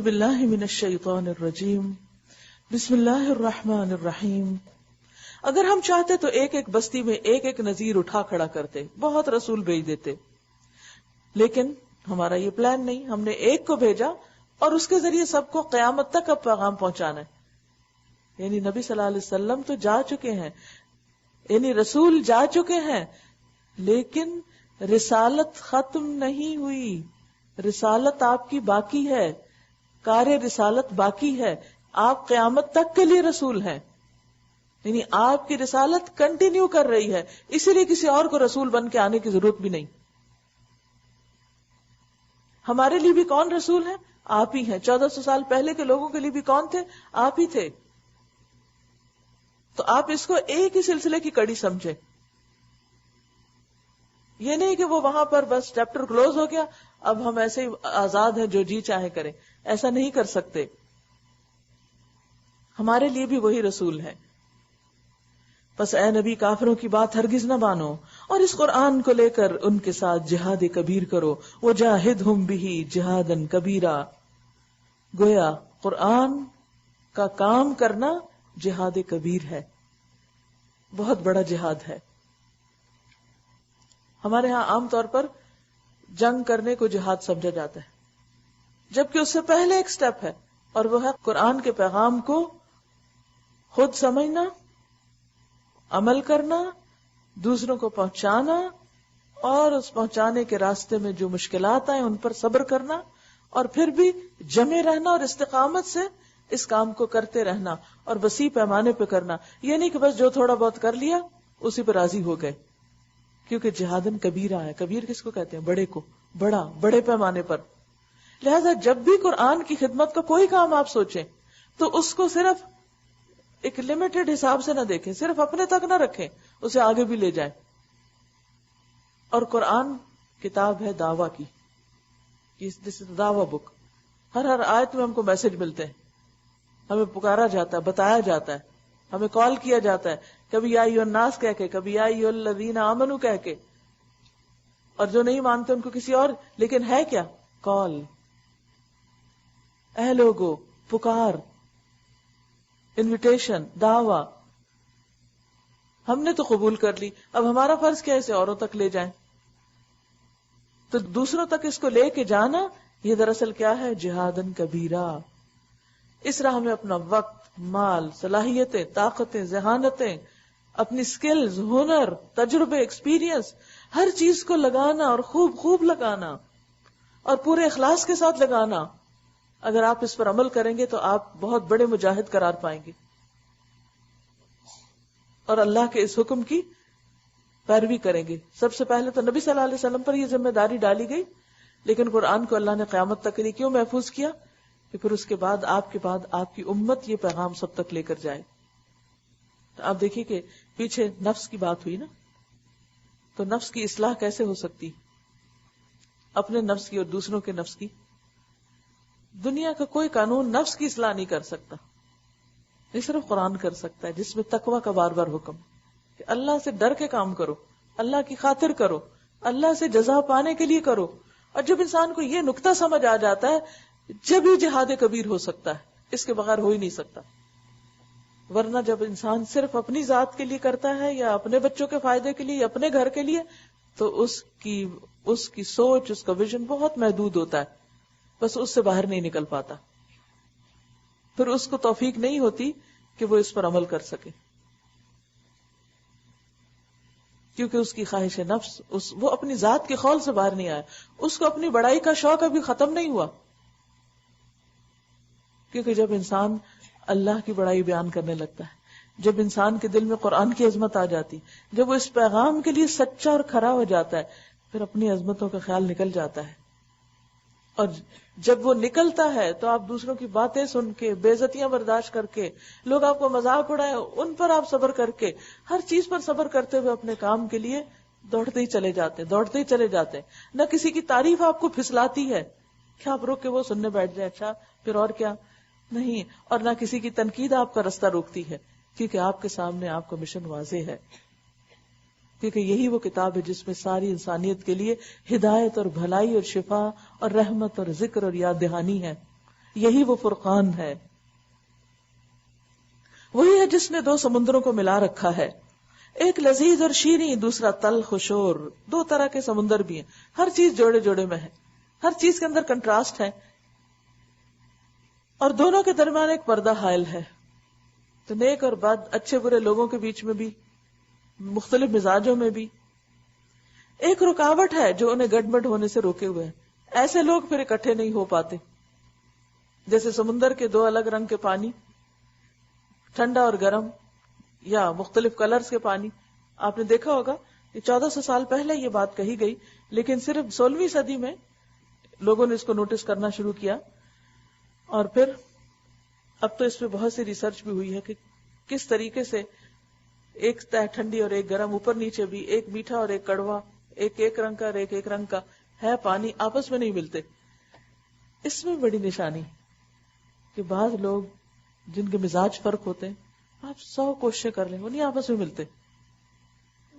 باللہ من الشیطان الرجیم بسم اللہ الرحمن الرحیم. اگر ہم چاہتے تو ایک ایک بستی میں ایک ایک نذیر اٹھا کھڑا کرتے, بہت رسول بھیج دیتے, لیکن ہمارا یہ پلان نہیں. ہم نے ایک کو بھیجا اور اس کے ذریعے سب کو قیامت تک اب پیغام پہنچانا ہے. یعنی نبی صلی اللہ علیہ وسلم تو جا چکے ہیں, یعنی رسول جا چکے ہیں, لیکن رسالت ختم نہیں ہوئی. رسالت آپ کی باقی ہے, کار رسالت باقی ہے. آپ قیامت تک کے لیے رسول ہیں, یعنی آپ کی رسالت کنٹینیو کر رہی ہے. اسی لیے کسی اور کو رسول بن کے آنے کی ضرورت بھی نہیں. ہمارے لیے بھی کون رسول ہے؟ آپ ہی ہیں. 1400 سال پہلے کے لوگوں کے لیے بھی کون تھے؟ آپ ہی تھے. تو آپ اس کو ایک ہی سلسلے کی کڑی سمجھیں. یہ نہیں کہ وہ وہاں پر بس چیپٹر کلوز ہو گیا, اب ہم ایسے ہی آزاد ہیں, جو جی چاہے کریں. ایسا نہیں کر سکتے. ہمارے لیے بھی وہی رسول ہے. بس اے نبی, کافروں کی بات ہرگز نہ مانو اور اس قرآن کو لے کر ان کے ساتھ جہاد کبیر کرو. وجاہدہم بہ جہادا کبیرا. گویا قرآن کا کام کرنا جہاد کبیر ہے, بہت بڑا جہاد ہے. ہمارے ہاں عام طور پر جنگ کرنے کو جہاد سمجھا جاتا ہے, جبکہ اس سے پہلے ایک سٹیپ ہے, اور وہ ہے قرآن کے پیغام کو خود سمجھنا, عمل کرنا, دوسروں کو پہنچانا, اور اس پہنچانے کے راستے میں جو مشکلات آئیں ان پر صبر کرنا, اور پھر بھی جمے رہنا اور استقامت سے اس کام کو کرتے رہنا, اور وسیع پیمانے پہ کرنا. یہ نہیں کہ بس جو تھوڑا بہت کر لیا اسی پہ راضی ہو گئے, کیونکہ جہادن کبیرہ ہے. کبیر کس کو کہتے ہیں؟ بڑے کو, بڑا, بڑے پیمانے پر. لہذا جب بھی قرآن کی خدمت کا کوئی کام آپ سوچیں تو اس کو صرف ایک لمیٹڈ حساب سے نہ دیکھیں, صرف اپنے تک نہ رکھیں, اسے آگے بھی لے جائیں. اور قرآن کتاب ہے دعویٰ کی, دس از دعویٰ بک. ہر آیت میں ہم کو میسج ملتے ہیں, ہمیں پکارا جاتا ہے, بتایا جاتا ہے, ہمیں کال کیا جاتا ہے, کبھی یا ایھا الناس کہہ کے, کبھی یا ایھا الذین آمنوا کہہ کے, اور جو نہیں مانتے ان کو کسی اور. لیکن ہے کیا؟ کال, اے لوگو, پکار, انویٹیشن, دعویٰ. ہم نے تو قبول کر لی, اب ہمارا فرض کیا ہے اسے اوروں تک لے جائیں. تو دوسروں تک اس کو لے کے جانا, یہ دراصل کیا ہے؟ جہادن کبیرہ. اس راہ میں اپنا وقت, مال, صلاحیتیں, طاقتیں, ذہانتیں, اپنی سکلز, ہنر, تجربے, ایکسپیرینس, ہر چیز کو لگانا, اور خوب خوب لگانا, اور پورے اخلاص کے ساتھ لگانا. اگر آپ اس پر عمل کریں گے تو آپ بہت بڑے مجاہد قرار پائیں گے, اور اللہ کے اس حکم کی پیروی کریں گے. سب سے پہلے تو نبی صلی اللہ علیہ وسلم پر یہ ذمہ داری ڈالی گئی, لیکن قرآن کو اللہ نے قیامت تک کے لیے کیوں محفوظ کیا؟ کہ پھر اس کے بعد آپ کی امت یہ پیغام سب تک لے کر جائے. تو آپ دیکھیے کہ پیچھے نفس کی بات ہوئی نا, تو نفس کی اصلاح کیسے ہو سکتی؟ اپنے نفس کی اور دوسروں کے نفس کی. دنیا کا کوئی قانون نفس کی اصلاح نہیں کر سکتا, یہ صرف قرآن کر سکتا ہے, جس میں تقویٰ کا بار بار حکم کہ اللہ سے ڈر کے کام کرو, اللہ کی خاطر کرو, اللہ سے جزا پانے کے لیے کرو. اور جب انسان کو یہ نقطہ سمجھ آ جاتا ہے, جب ہی جہاد کبیر ہو سکتا ہے, اس کے بغیر ہو ہی نہیں سکتا. ورنہ جب انسان صرف اپنی ذات کے لیے کرتا ہے, یا اپنے بچوں کے فائدے کے لیے, یا اپنے گھر کے لیے, تو اس کی سوچ, اس کا ویژن بہت محدود ہوتا ہے, بس اس سے باہر نہیں نکل پاتا. پھر اس کو توفیق نہیں ہوتی کہ وہ اس پر عمل کر سکے, کیونکہ اس کی خواہش نفس, وہ اپنی ذات کے خول سے باہر نہیں آیا. اس کو اپنی بڑائی کا شوق ابھی ختم نہیں ہوا, کیونکہ جب انسان اللہ کی بڑائی بیان کرنے لگتا ہے, جب انسان کے دل میں قرآن کی عظمت آ جاتی, جب وہ اس پیغام کے لیے سچا اور کھرا ہو جاتا ہے, پھر اپنی عظمتوں کا خیال نکل جاتا ہے. اور جب وہ نکلتا ہے تو آپ دوسروں کی باتیں سن کے, بے عزتیاں برداشت کر کے, لوگ آپ کو مذاق اڑائے ان پر آپ صبر کر کے, ہر چیز پر صبر کرتے ہوئے اپنے کام کے لیے دوڑتے ہی چلے جاتے ہیں. نہ کسی کی تعریف آپ کو پھسلاتی ہے کہ آپ رک کے وہ سننے بیٹھ جائیں, اچھا پھر اور کیا, نہیں. اور نہ کسی کی تنقید آپ کا راستہ روکتی ہے, کیونکہ آپ کے سامنے آپ کا مشن واضح ہے. کیونکہ یہی وہ کتاب ہے جس میں ساری انسانیت کے لیے ہدایت اور بھلائی اور شفا اور رحمت اور ذکر اور یاد دہانی ہے. یہی وہ فرقان ہے. وہی ہے جس نے دو سمندروں کو ملا رکھا ہے, ایک لذیذ اور شیریں, دوسرا تلخ و شور. دو طرح کے سمندر بھی ہیں, ہر چیز جوڑے جوڑے میں ہے, ہر چیز کے اندر کنٹراسٹ ہے, اور دونوں کے درمیان ایک پردہ حائل ہے. تو نیک اور بد, اچھے برے لوگوں کے بیچ میں بھی, مختلف مزاجوں میں بھی ایک رکاوٹ ہے جو انہیں گڑبڑ ہونے سے روکے ہوئے ہیں. ایسے لوگ پھر اکٹھے نہیں ہو پاتے. جیسے سمندر کے دو الگ رنگ کے پانی, ٹھنڈا اور گرم یا مختلف کلرز کے پانی. آپ نے دیکھا ہوگا کہ 1400 سال پہلے یہ بات کہی گئی, لیکن صرف 16ویں صدی میں لوگوں نے اس کو نوٹس کرنا شروع کیا. اور پھر اب تو اس پہ بہت سی ریسرچ بھی ہوئی ہے کہ کس طریقے سے ایک تہ ٹھنڈی اور ایک گرم, اوپر نیچے بھی, ایک میٹھا اور ایک کڑوا, ایک رنگ کا اور ایک رنگ کا ہے پانی, آپس میں نہیں ملتے. اس میں بڑی نشانی کہ بعض لوگ جن کے مزاج فرق ہوتے ہیں, آپ 100 کوششیں کر لیں, وہ نہیں آپس میں ملتے.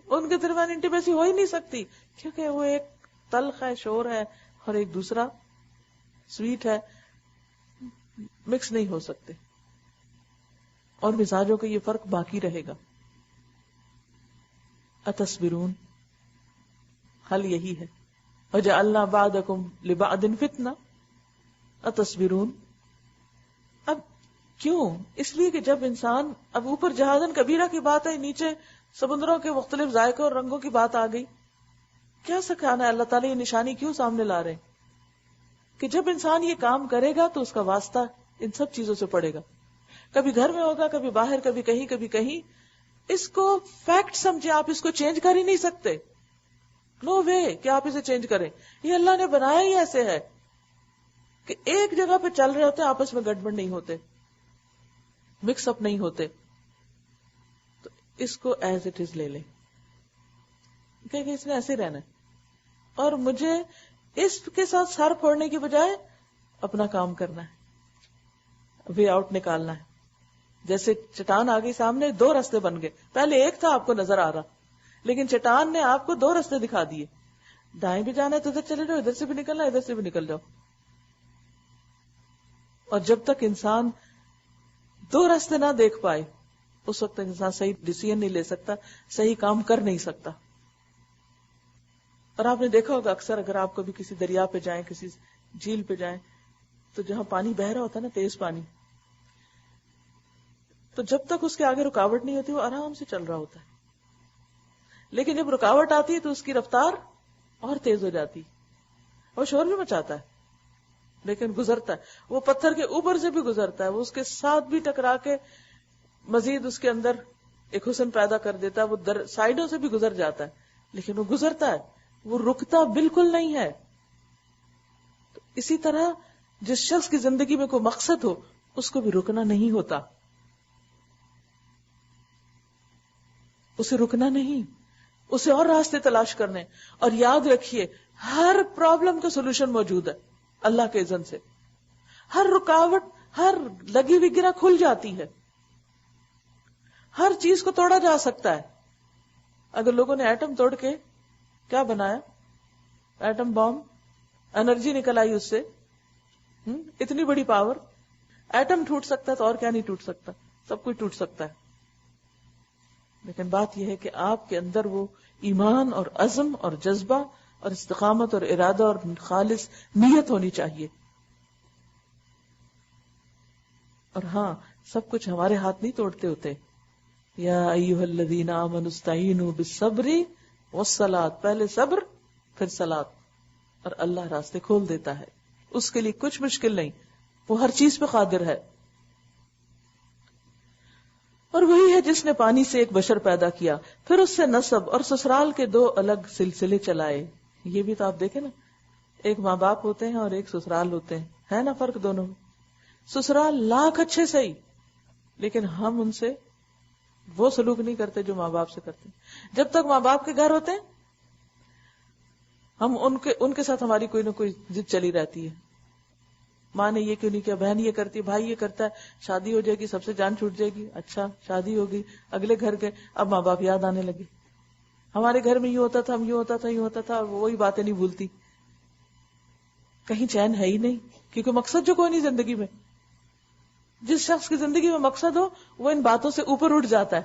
ان کے درمیان انٹیمیسی ہو ہی نہیں سکتی, کیونکہ وہ ایک تلخ ہے, شور ہے, اور ایک دوسرا سویٹ ہے, مکس نہیں ہو سکتے. اور مزاجوں کا یہ فرق باقی رہے گا. اتصبرون, حل یہی ہے. وجعلنا بعضکم لبعض فتنہ اتصبرون. اب کیوں؟ اس لیے کہ جب انسان, اب اوپر جہازن کبیرہ کی بات ہے, نیچے سمندروں کے مختلف ذائقوں اور رنگوں کی بات آ گئی. کیا سکھانا ہے اللہ تعالیٰ, یہ نشانی کیوں سامنے لا رہے ہیں کہ جب انسان یہ کام کرے گا تو اس کا واسطہ ان سب چیزوں سے پڑے گا. کبھی گھر میں ہوگا, کبھی باہر, کبھی کہیں کبھی کہیں. اس کو فیکٹ سمجھے, آپ اس کو چینج کر ہی نہیں سکتے. نو وے کہ آپ اسے چینج کریں. یہ اللہ نے بنایا ہی ایسے ہے کہ ایک جگہ پہ چل رہے ہوتے ہیں, آپس میں گڑبڑ نہیں ہوتے, مکس اپ نہیں ہوتے. تو اس کو ایز اٹ از لے لیں کہ اس نے ایسے رہنا ہے, اور مجھے اس کے ساتھ سر پھوڑنے کی بجائے اپنا کام کرنا ہے, وے آؤٹ نکالنا ہے. جیسے چٹان آ گئی سامنے, 2 راستے بن گئے. پہلے ایک تھا آپ کو نظر آ رہا, لیکن چٹان نے آپ کو 2 راستے دکھا دیے. دائیں بھی جانا ہے تو ادھر چلے جاؤ, ادھر سے بھی نکلنا ہے, ادھر سے بھی نکل جاؤ. اور جب تک انسان 2 راستے نہ دیکھ پائے, اس وقت تک انسان صحیح ڈیسیژن نہیں لے سکتا, صحیح کام کر نہیں سکتا. اور آپ نے دیکھا ہوگا اکثر اگر آپ کبھی کسی دریا پہ جائیں, کسی جھیل پہ جائیں, تو جہاں پانی بہ رہا ہوتا ہے نا, تیز پانی, تو جب تک اس کے آگے رکاوٹ نہیں ہوتی وہ آرام سے چل رہا ہوتا ہے. لیکن جب رکاوٹ آتی ہے تو اس کی رفتار اور تیز ہو جاتی, اور شور بھی مچاتا ہے, لیکن گزرتا ہے. وہ پتھر کے اوپر سے بھی گزرتا ہے, وہ اس کے ساتھ بھی ٹکرا کے مزید اس کے اندر ایک حسن پیدا کر دیتا ہے. وہ سائڈوں سے بھی گزر جاتا ہے, لیکن وہ گزرتا ہے, وہ رکتا بالکل نہیں ہے. تو اسی طرح جس شخص کی زندگی میں کوئی مقصد ہو, اس کو بھی رکنا نہیں ہوتا, اسے رکنا نہیں, اسے اور راستے تلاش کرنے. اور یاد رکھیے, ہر پرابلم کا سولوشن موجود ہے اللہ کے اذن سے. ہر رکاوٹ, ہر لگی ہوئی گرہ کھل جاتی ہے, ہر چیز کو توڑا جا سکتا ہے. اگر لوگوں نے ایٹم توڑ کے کیا بنایا, ایٹم بام, انرجی نکل آئی اس سے, اتنی بڑی پاور. ایٹم ٹوٹ سکتا ہے تو اور کیا نہیں ٹوٹ سکتا, سب کچھ ٹوٹ سکتا ہے. لیکن بات یہ ہے کہ آپ کے اندر وہ ایمان اور عزم اور جذبہ اور استقامت اور ارادہ اور خالص نیت ہونی چاہیے. اور ہاں, سب کچھ ہمارے ہاتھ نہیں توڑتے ہوتے. یا ایھا الذین آمنوا استعینوا بالصبر والصلاۃ, پہلے صبر پھر صلاۃ, اور اللہ راستے کھول دیتا ہے. اس کے لیے کچھ مشکل نہیں, وہ ہر چیز پہ قادر ہے. اور وہی ہے جس نے پانی سے ایک بشر پیدا کیا, پھر اس سے نسب اور سسرال کے 2 الگ سلسلے چلائے. یہ بھی تو آپ دیکھیں نا, ایک ماں باپ ہوتے ہیں اور ایک سسرال ہوتے ہیں, ہے نا فرق دونوں میں. سسرال لاکھ اچھے صحیح, لیکن ہم ان سے وہ سلوک نہیں کرتے جو ماں باپ سے کرتے ہیں. جب تک ماں باپ کے گھر ہوتے ہیں ہم ان کے ساتھ ہماری کوئی نہ کوئی ضد چلی رہتی ہے. ماں نے یہ کیوں نہیں کیا, بہن یہ کرتی ہے, بھائی یہ کرتا ہے, شادی ہو جائے گی سب سے جان چھوٹ جائے گی. اچھا شادی ہوگی, اگلے گھر گئے, اب ماں باپ یاد آنے لگے, ہمارے گھر میں یوں ہوتا تھا, ہم یوں ہوتا تھا, یوں ہوتا تھا, اور وہی باتیں نہیں بھولتی. کہیں چین ہے ہی نہیں، کیونکہ مقصد جو کوئی نہیں زندگی میں. جس شخص کی زندگی میں مقصد ہو وہ ان باتوں سے اوپر اٹھ جاتا ہے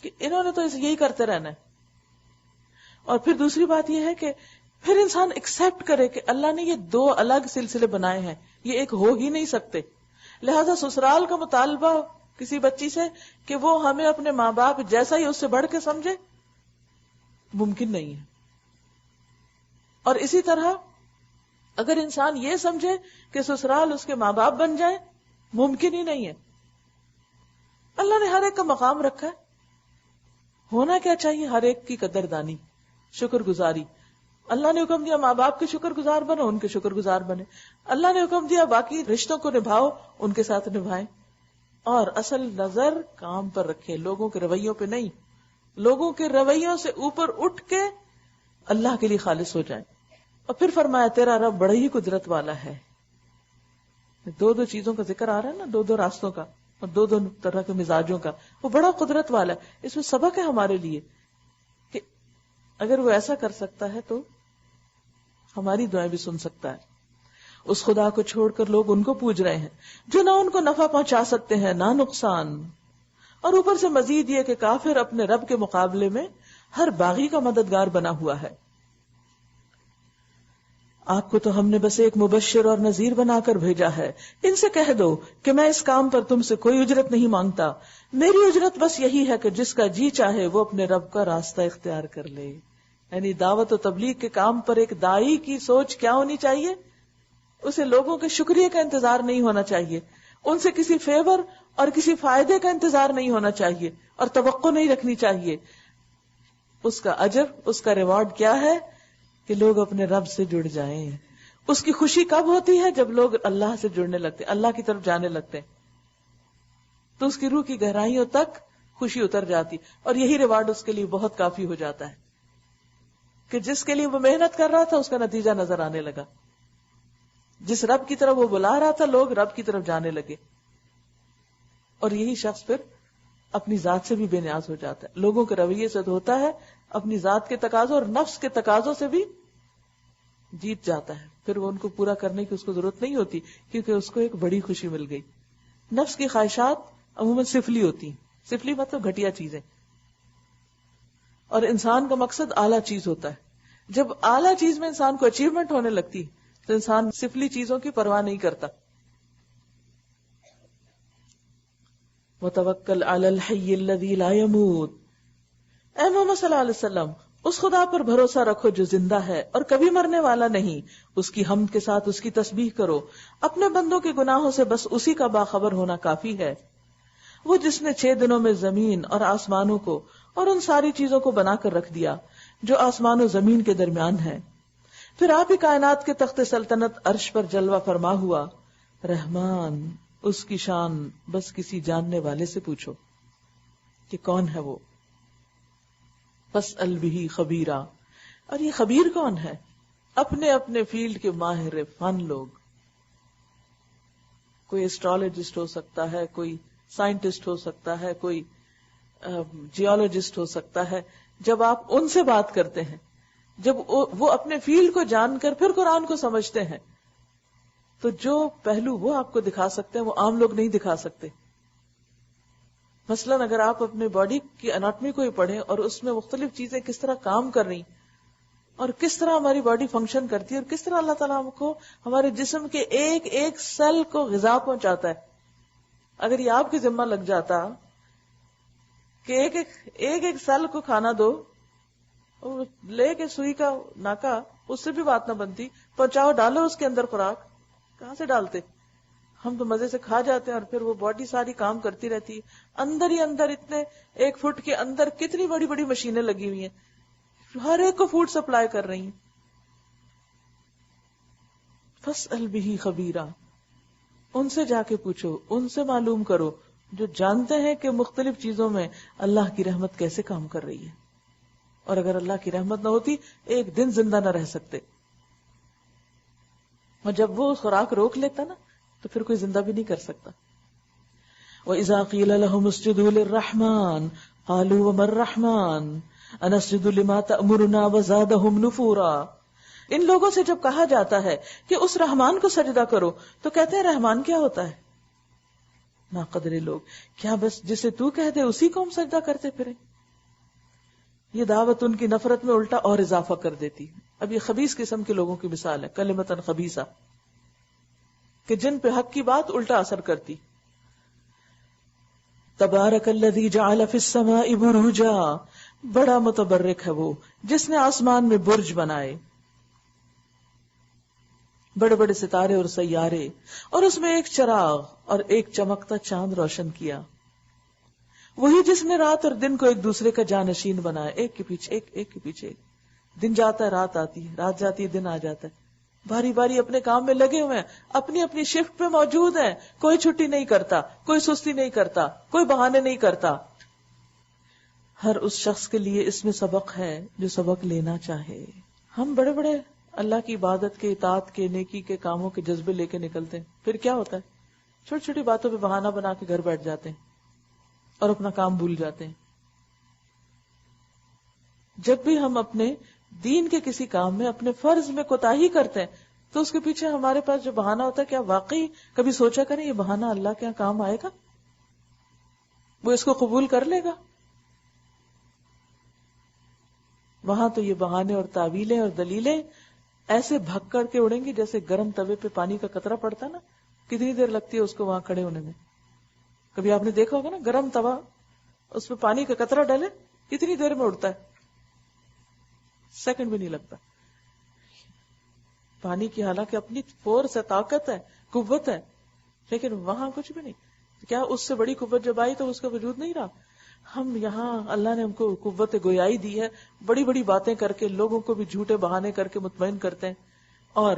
کہ انہوں نے تو یہی کرتے رہنا ہے. اور پھر دوسری بات یہ ہے کہ پھر انسان ایکسپٹ کرے کہ اللہ نے یہ دو الگ سلسلے بنائے ہیں، یہ ایک ہو ہی نہیں سکتے. لہذا سسرال کا مطالبہ کسی بچی سے کہ وہ ہمیں اپنے ماں باپ جیسا ہی اس سے بڑھ کے سمجھے، ممکن نہیں ہے. اور اسی طرح اگر انسان یہ سمجھے کہ سسرال اس کے ماں باپ بن جائے، ممکن ہی نہیں ہے. اللہ نے ہر ایک کا مقام رکھا ہے. ہونا کیا چاہیے؟ ہر ایک کی قدردانی، شکر گزاری. اللہ نے حکم دیا ماں باپ کے شکر گزار بنو، ان کے شکر گزار بنے. اللہ نے حکم دیا باقی رشتوں کو نبھاؤ، ان کے ساتھ نبھائیں. اور اصل نظر کام پر رکھے، لوگوں کے رویوں پہ نہیں. لوگوں کے رویوں سے اوپر اٹھ کے اللہ کے لیے خالص ہو جائیں. اور پھر فرمایا تیرا رب بڑا ہی قدرت والا ہے. دو چیزوں کا ذکر آ رہا ہے نا، دو راستوں کا اور دو طرح کے مزاجوں کا. وہ بڑا قدرت والا ہے. اس میں سبق ہے ہمارے لیے کہ اگر وہ ایسا کر سکتا ہے تو ہماری دعائیں بھی سن سکتا ہے. اس خدا کو چھوڑ کر لوگ ان کو پوج رہے ہیں جو نہ ان کو نفع پہنچا سکتے ہیں نہ نقصان. اور اوپر سے مزید یہ کہ کافر اپنے رب کے مقابلے میں ہر باغی کا مددگار بنا ہوا ہے. آپ کو تو ہم نے بس ایک مبشر اور نذیر بنا کر بھیجا ہے. ان سے کہہ دو کہ میں اس کام پر تم سے کوئی اجرت نہیں مانگتا. میری اجرت بس یہی ہے کہ جس کا جی چاہے وہ اپنے رب کا راستہ اختیار کر لے. یعنی دعوت و تبلیغ کے کام پر ایک داعی کی سوچ کیا ہونی چاہیے؟ اسے لوگوں کے شکریہ کا انتظار نہیں ہونا چاہیے، ان سے کسی فیور اور کسی فائدے کا انتظار نہیں ہونا چاہیے، اور توقع نہیں رکھنی چاہیے. اس کا اجر، اس کا ریوارڈ کیا ہے؟ کہ لوگ اپنے رب سے جڑ جائیں. اس کی خوشی کب ہوتی ہے؟ جب لوگ اللہ سے جڑنے لگتے، اللہ کی طرف جانے لگتے، تو اس کی روح کی گہرائیوں تک خوشی اتر جاتی. اور یہی ریوارڈ اس کے لیے بہت کافی ہو جاتا ہے کہ جس کے لیے وہ محنت کر رہا تھا اس کا نتیجہ نظر آنے لگا. جس رب کی طرف وہ بلا رہا تھا لوگ رب کی طرف جانے لگے. اور یہی شخص پھر اپنی ذات سے بھی بے نیاز ہو جاتا ہے، لوگوں کے رویے سے ہوتا ہے، اپنی ذات کے تقاضوں اور نفس کے تقاضوں سے بھی جیت جاتا ہے. پھر وہ ان کو پورا کرنے کی اس کو ضرورت نہیں ہوتی، کیونکہ اس کو ایک بڑی خوشی مل گئی. نفس کی خواہشات عموماً سفلی ہوتی ہیں. سفلی مطلب گھٹیا چیزیں، اور انسان کا مقصد اعلیٰ چیز ہوتا ہے. جب اعلیٰ چیز میں انسان کو اچیومنٹ ہونے لگتی تو انسان سفلی چیزوں کی پرواہ نہیں کرتا. وَتَوَكَّلْ عَلَى الْحَيِّ الَّذِي لَا يَمُوتُ. اے محمد صلی اللہ علیہ وسلم اس خدا پر بھروسہ رکھو جو زندہ ہے اور کبھی مرنے والا نہیں. اس کی حمد کے ساتھ اس کی تسبیح کرو. اپنے بندوں کے گناہوں سے بس اسی کا باخبر ہونا کافی ہے. وہ جس نے 6 دنوں میں زمین اور آسمانوں کو اور ان ساری چیزوں کو بنا کر رکھ دیا جو آسمان و زمین کے درمیان ہے. پھر آپ ہی کائنات کے تخت سلطنت عرش پر جلوہ فرما ہوا. رحمان اس کی شان بس کسی جاننے والے سے پوچھو کہ کون ہے وہ. فَاسْأَلْ بِهِ خبیرا. اور یہ خبیر کون ہے؟ اپنے اپنے فیلڈ کے ماہر فن لوگ. کوئی ایسٹرولوجسٹ ہو سکتا ہے، کوئی سائنٹسٹ ہو سکتا ہے، کوئی جیولوجسٹ ہو سکتا ہے. جب آپ ان سے بات کرتے ہیں، جب وہ اپنے فیلڈ کو جان کر پھر قرآن کو سمجھتے ہیں، تو جو پہلو وہ آپ کو دکھا سکتے ہیں وہ عام لوگ نہیں دکھا سکتے. مثلاً اگر آپ اپنے باڈی کی اناٹمی کو ہی پڑھیں اور اس میں مختلف چیزیں کس طرح کام کر رہی اور کس طرح ہماری باڈی فنکشن کرتی ہے اور کس طرح اللہ تعالیٰ ہم کو ہمارے جسم کے ایک ایک سیل کو غذا پہنچاتا ہے. اگر یہ آپ کی ذمہ لگ جاتا کہ ایک ایک سیل کو کھانا دو، لے کے سوئی کا ناکا اس سے بھی بات نہ بنتی، پہنچاؤ، ڈالو اس کے اندر خوراک. کہاں سے ڈالتے؟ ہم تو مزے سے کھا جاتے ہیں اور پھر وہ باڈی ساری کام کرتی رہتی ہے. اندر ہی اندر اتنے 1 فٹ کے اندر کتنی بڑی بڑی مشینیں لگی ہوئی ہیں، ہر ایک کو فوڈ سپلائی کر رہی ہیں. فَاسْأَلْ بِهِ خَبِيرًا. ان سے جا کے پوچھو، ان سے معلوم کرو جو جانتے ہیں کہ مختلف چیزوں میں اللہ کی رحمت کیسے کام کر رہی ہے. اور اگر اللہ کی رحمت نہ ہوتی ایک دن زندہ نہ رہ سکتے. اور جب وہ خوراک روک لیتا نا تو پھر کوئی زندہ بھی نہیں کر سکتا. وَإِذَا قِيلَ لَهُمُ اسْجُدُوا لِلرَّحْمَنِ قَالُوا وَمَا الرَّحْمَنُ أَنَسْجُدُ لِمَا تَأْمُرُنَا وَزَادَهُمْ نُفُورًا. ان لوگوں سے جب کہا جاتا ہے کہ اس رحمان کو سجدہ کرو تو کہتے ہیں رحمان کیا ہوتا ہے؟ ناقدر لوگ، کیا بس جسے تو کہہ دے اسی کو ہم سجدہ کرتے پھریں؟ یہ دعوت ان کی نفرت میں الٹا اور اضافہ کر دیتی ہے۔ اب یہ خبیث قسم کے لوگوں کی مثال ہے، کلمتاً خبیثہ، کہ جن پہ حق کی بات الٹا اثر کرتی۔ تبارک الذی جعل فی السماء بروجا، بڑا متبرک ہے وہ جس نے آسمان میں برج بنائے، بڑے بڑے ستارے اور سیارے، اور اس میں ایک چراغ اور ایک چمکتا چاند روشن کیا۔ وہی جس نے رات اور دن کو ایک دوسرے کا جانشین بنایا، ایک کے پیچھے ایک، ایک کے پیچھے ایک۔ دن جاتا ہے رات آتی ہے، رات جاتی ہے دن آ جاتا ہے، باری باری اپنے کام میں لگے ہوئے ہیں، اپنی اپنی شفٹ پہ موجود ہیں، کوئی چھٹی نہیں کرتا، کوئی سستی نہیں کرتا، کوئی بہانے نہیں کرتا۔ ہر اس شخص کے لیے اس میں سبق ہے جو سبق لینا چاہے۔ ہم بڑے بڑے اللہ کی عبادت کے، اطاعت کے، نیکی کے کاموں کے جذبے لے کے نکلتے ہیں، پھر کیا ہوتا ہے؟ چھوٹی چھوٹی باتوں پہ بہانہ بنا کے گھر بیٹھ جاتے ہیں اور اپنا کام بھول جاتے ہیں۔ جب بھی ہم اپنے دین کے کسی کام میں، اپنے فرض میں کوتاہی کرتے ہیں تو اس کے پیچھے ہمارے پاس جو بہانہ ہوتا ہے، کیا واقعی کبھی سوچا کریں یہ بہانہ اللہ کے یہاں کام آئے گا؟ وہ اس کو قبول کر لے گا؟ وہاں تو یہ بہانے اور تعویلیں اور دلیلیں ایسے بھگ کے اڑیں گی جیسے گرم توے پہ پانی کا قطرہ پڑتا نا، کتنی دیر لگتی ہے اس کو وہاں کھڑے ہونے میں۔ کبھی آپ نے دیکھا ہوگا نا، گرم توا، اس پہ پانی کا قطرہ ڈالے کتنی دیر میں اڑتا ہے، سیکنڈ بھی نہیں لگتا۔ پانی کی حالانکہ اپنی فورس ہے، طاقت ہے، قوت ہے، لیکن وہاں کچھ بھی نہیں۔ کیا اس سے بڑی قوت جب آئی تو اس کا وجود نہیں رہا؟ ہم یہاں اللہ نے ہم کو قوت گویائی دی ہے، بڑی بڑی باتیں کر کے لوگوں کو بھی جھوٹے بہانے کر کے مطمئن کرتے ہیں، اور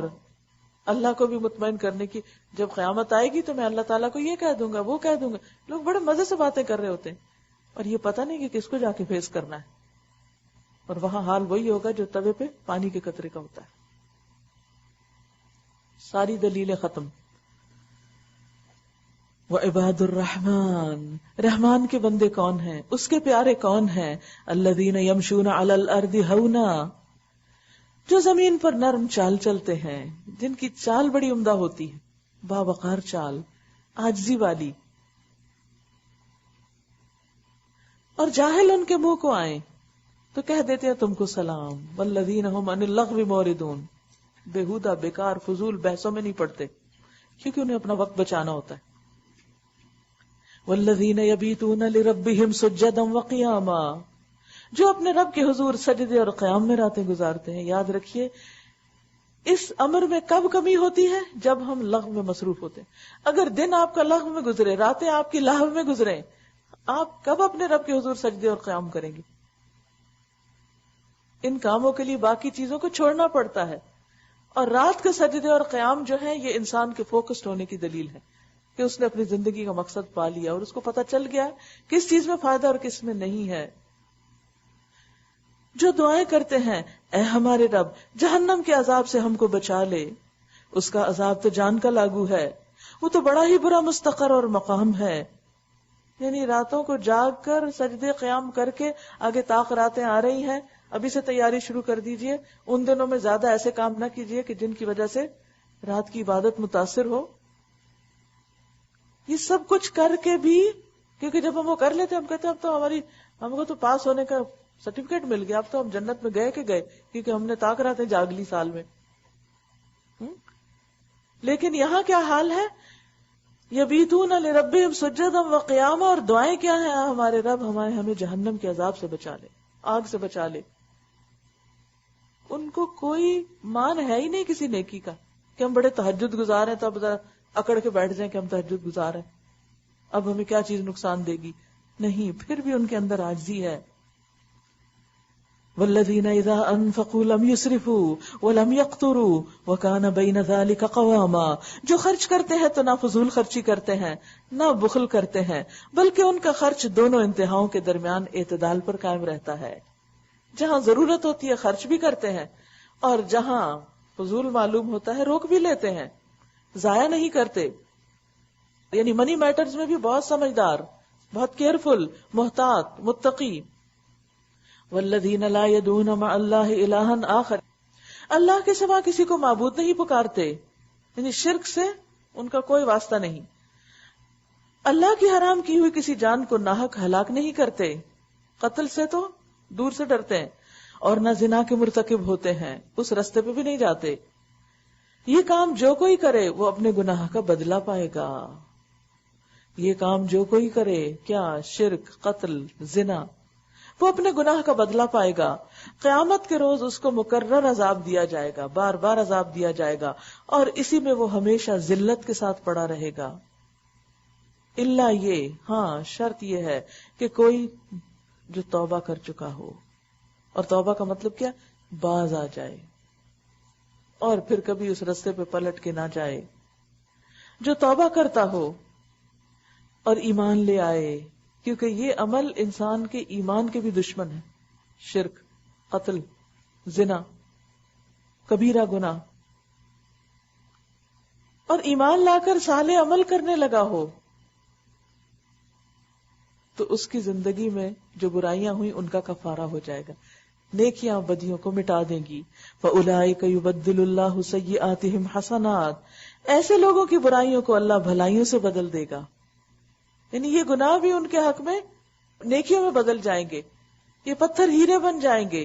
اللہ کو بھی مطمئن کرنے کی جب قیامت آئے گی تو میں اللہ تعالیٰ کو یہ کہہ دوں گا، وہ کہہ دوں گا۔ لوگ بڑے مزے سے باتیں کر رہے ہوتے ہیں اور یہ پتہ نہیں کہ کس کو جا کے فیس کرنا ہے، اور وہاں حال وہی ہوگا جو توے پہ پانی کے قطرے کا ہوتا ہے۔ ساری دلیلیں ختم۔ وعباد الرحمن، رحمان کے بندے کون ہیں، اس کے پیارے کون ہیں؟ الذین یمشون علی الارض ہونا، جو زمین پر نرم چال چلتے ہیں، جن کی چال بڑی عمدہ ہوتی ہے، باوقار چال، عاجزی والی۔ اور جاہل ان کے منہ کو آئیں تو کہہ دیتے ہیں تم کو سلام۔ والذین هم عن اللغو معرضون، بےہودہ بیکار فضول بحثوں میں نہیں پڑتے کیونکہ انہیں اپنا وقت بچانا ہوتا ہے۔ والذین یبیتون لربہم سجدا وقیاما، جو اپنے رب کے حضور سجدے اور قیام میں راتیں گزارتے ہیں۔ یاد رکھیے اس امر میں کب کمی ہوتی ہے؟ جب ہم لغو میں مصروف ہوتے ہیں۔ اگر دن آپ کا لغو میں گزرے، راتیں آپ کی لہو میں گزریں، آپ کب اپنے رب کے حضور سجدے اور قیام کریں گے؟ ان کاموں کے لیے باقی چیزوں کو چھوڑنا پڑتا ہے، اور رات کے سجدے اور قیام جو ہے یہ انسان کے فوکسڈ ہونے کی دلیل ہے کہ اس نے اپنی زندگی کا مقصد پا لیا اور اس کو پتہ چل گیا کس چیز میں فائدہ اور کس میں نہیں ہے۔ جو دعائیں کرتے ہیں اے ہمارے رب جہنم کے عذاب سے ہم کو بچا لے، اس کا عذاب تو جان کا لاگو ہے، وہ تو بڑا ہی برا مستقر اور مقام ہے۔ یعنی راتوں کو جاگ کر سجدے قیام کر کے آگے طاق راتیں آ رہی ہیں، ابھی سے تیاری شروع کر دیجئے۔ ان دنوں میں زیادہ ایسے کام نہ کیجئے کہ جن کی وجہ سے رات کی عبادت متاثر ہو۔ یہ سب کچھ کر کے بھی، کیونکہ جب ہم وہ کر لیتے ہم کہتے ہیں اب تو ہم کو تو پاس ہونے کا سرٹیفکیٹ مل گیا، اب تو ہم جنت میں گئے کہ گئے، کیونکہ ہم نے طاق راتیں جاگ لی سال میں۔ لیکن یہاں کیا حال ہے؟ یبیتون لربہم سجدا وقیاما، اور دعائیں کیا ہیں؟ ہمارے رب ہمیں جہنم کے عذاب سے بچا لے، آگ سے بچا لے۔ ان کو کوئی مان ہے ہی نہیں کسی نیکی کا کہ ہم بڑے تہجد گزار ہیں تو اب ذرا اکڑ کے بیٹھ جائیں کہ ہم تہجد گزار ہیں، اب ہمیں کیا چیز نقصان دے گی؟ نہیں، پھر بھی ان کے اندر عاجزی ہے۔ والذین اذا انفقوا لم یسرفوا ولم یقتروا وکان بین ذلک قواما، جو خرچ کرتے ہیں تو نہ فضول خرچی کرتے ہیں نہ بخل کرتے ہیں، بلکہ ان کا خرچ دونوں انتہاؤں کے درمیان اعتدال پر قائم رہتا ہے۔ جہاں ضرورت ہوتی ہے خرچ بھی کرتے ہیں، اور جہاں فضول معلوم ہوتا ہے روک بھی لیتے ہیں، ضائع نہیں کرتے۔ یعنی منی میٹرز میں بھی بہت سمجھدار، بہت کیئرفل، محتاط، متقی۔ والذین لا يدعون مع اللہ الہا آخر، اللہ کے سوا کسی کو معبود نہیں پکارتے، یعنی شرک سے ان کا کوئی واسطہ نہیں. اللہ کی حرام کی ہوئی کسی جان کو ناحق ہلاک نہیں کرتے، قتل سے تو دور سے ڈرتے ہیں، اور نہ زنا کے مرتکب ہوتے ہیں، اس رستے پہ بھی نہیں جاتے. یہ کام جو کوئی کرے وہ اپنے گناہ کا بدلہ پائے گا. یہ کام جو کوئی کرے، کیا؟ شرک، قتل، زنا، وہ اپنے گناہ کا بدلہ پائے گا. قیامت کے روز اس کو مکرر عذاب دیا جائے گا، بار بار عذاب دیا جائے گا، اور اسی میں وہ ہمیشہ ذلت کے ساتھ پڑا رہے گا. الا یہ، ہاں شرط یہ ہے کہ کوئی جو توبہ کر چکا ہو، اور توبہ کا مطلب کیا؟ باز آ جائے اور پھر کبھی اس رستے پہ پلٹ کے نہ جائے. جو توبہ کرتا ہو اور ایمان لے آئے، کیونکہ یہ عمل انسان کے ایمان کے بھی دشمن ہے. شرک، قتل، زنا، کبیرہ گناہ. اور ایمان لا کر صالح عمل کرنے لگا ہو تو اس کی زندگی میں جو برائیاں ہوئی ان کا کفارہ ہو جائے گا، نیکیاں بدیوں کو مٹا دیں گی. فَأُولَئِكَ يُبَدِّلُ اللَّهُ سَيِّئَاتِهِمْ حَسَنَاتٍ، ایسے لوگوں کی برائیوں کو اللہ بھلائیوں سے بدل دے گا. یعنی یہ گناہ بھی ان کے حق میں نیکیوں میں بدل جائیں گے، یہ پتھر ہیرے بن جائیں گے،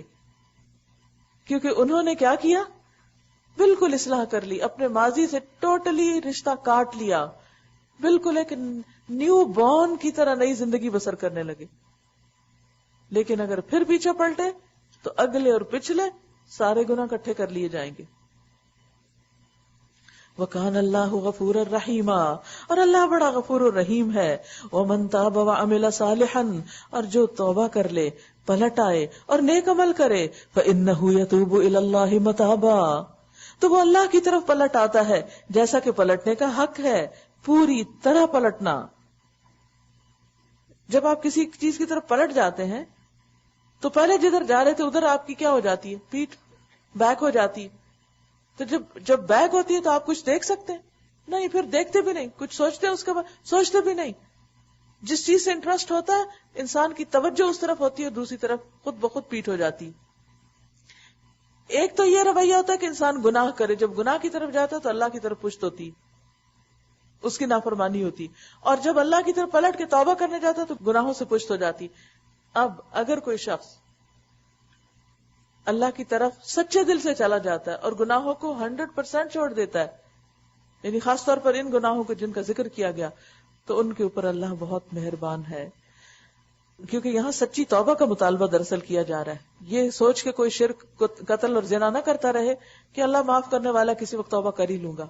کیونکہ انہوں نے کیا کیا؟ بالکل اصلاح کر لی، اپنے ماضی سے ٹوٹلی رشتہ کاٹ لیا، بالکل ایک نیو بورن کی طرح نئی زندگی بسر کرنے لگے. لیکن اگر پھر پیچھے پلٹے تو اگلے اور پچھلے سارے گناہ اکٹھے کر لیے جائیں گے. وَكَانَ اللَّهُ غَفُورًا رَحِيمًا، اور اللہ بڑا غفور الرحیم ہے. وَمَن تَابَ وَعَمِلَ صَالِحًا، اور جو توبہ کر لے، پلٹ آئے اور نیک عمل کرے، فَإِنَّهُ يَتُوبُ إِلَى اللَّهِ مَتَابًا، تو وہ اللہ کی طرف پلٹ آتا ہے جیسا کہ پلٹنے کا حق ہے، پوری طرح پلٹنا. جب آپ کسی چیز کی طرف پلٹ جاتے ہیں تو پہلے جدھر جا رہے تھے ادھر آپ کی کیا ہو جاتی ہے؟ پیٹ بیک ہو جاتی. تو جب بیک ہوتی ہے تو آپ کچھ دیکھ سکتے ہیں؟ نہیں، پھر دیکھتے بھی نہیں. کچھ سوچتے ہیں اس کے بعد؟ سوچتے بھی نہیں. جس چیز سے انٹرسٹ ہوتا ہے انسان کی توجہ اس طرف ہوتی ہے، دوسری طرف خود بخود پیٹ ہو جاتی. ایک تو یہ رویہ ہوتا ہے کہ انسان گناہ کرے، جب گناہ کی طرف جاتا ہے تو اللہ کی طرف پشت ہوتی، اس کی نافرمانی ہوتی، اور جب اللہ کی طرف پلٹ کے توبہ کرنے جاتا ہے تو گناہوں سے پشت ہو جاتی. اب اگر کوئی شخص اللہ کی طرف سچے دل سے چلا جاتا ہے اور گناہوں کو 100% چھوڑ دیتا ہے، یعنی خاص طور پر ان گناہوں کو جن کا ذکر کیا گیا، تو ان کے اوپر اللہ بہت مہربان ہے. کیونکہ یہاں سچی توبہ کا مطالبہ دراصل کیا جا رہا ہے. یہ سوچ کے کوئی شرک، قتل اور زنا نہ کرتا رہے کہ اللہ معاف کرنے والا، کسی وقت توبہ کر ہی لوں گا،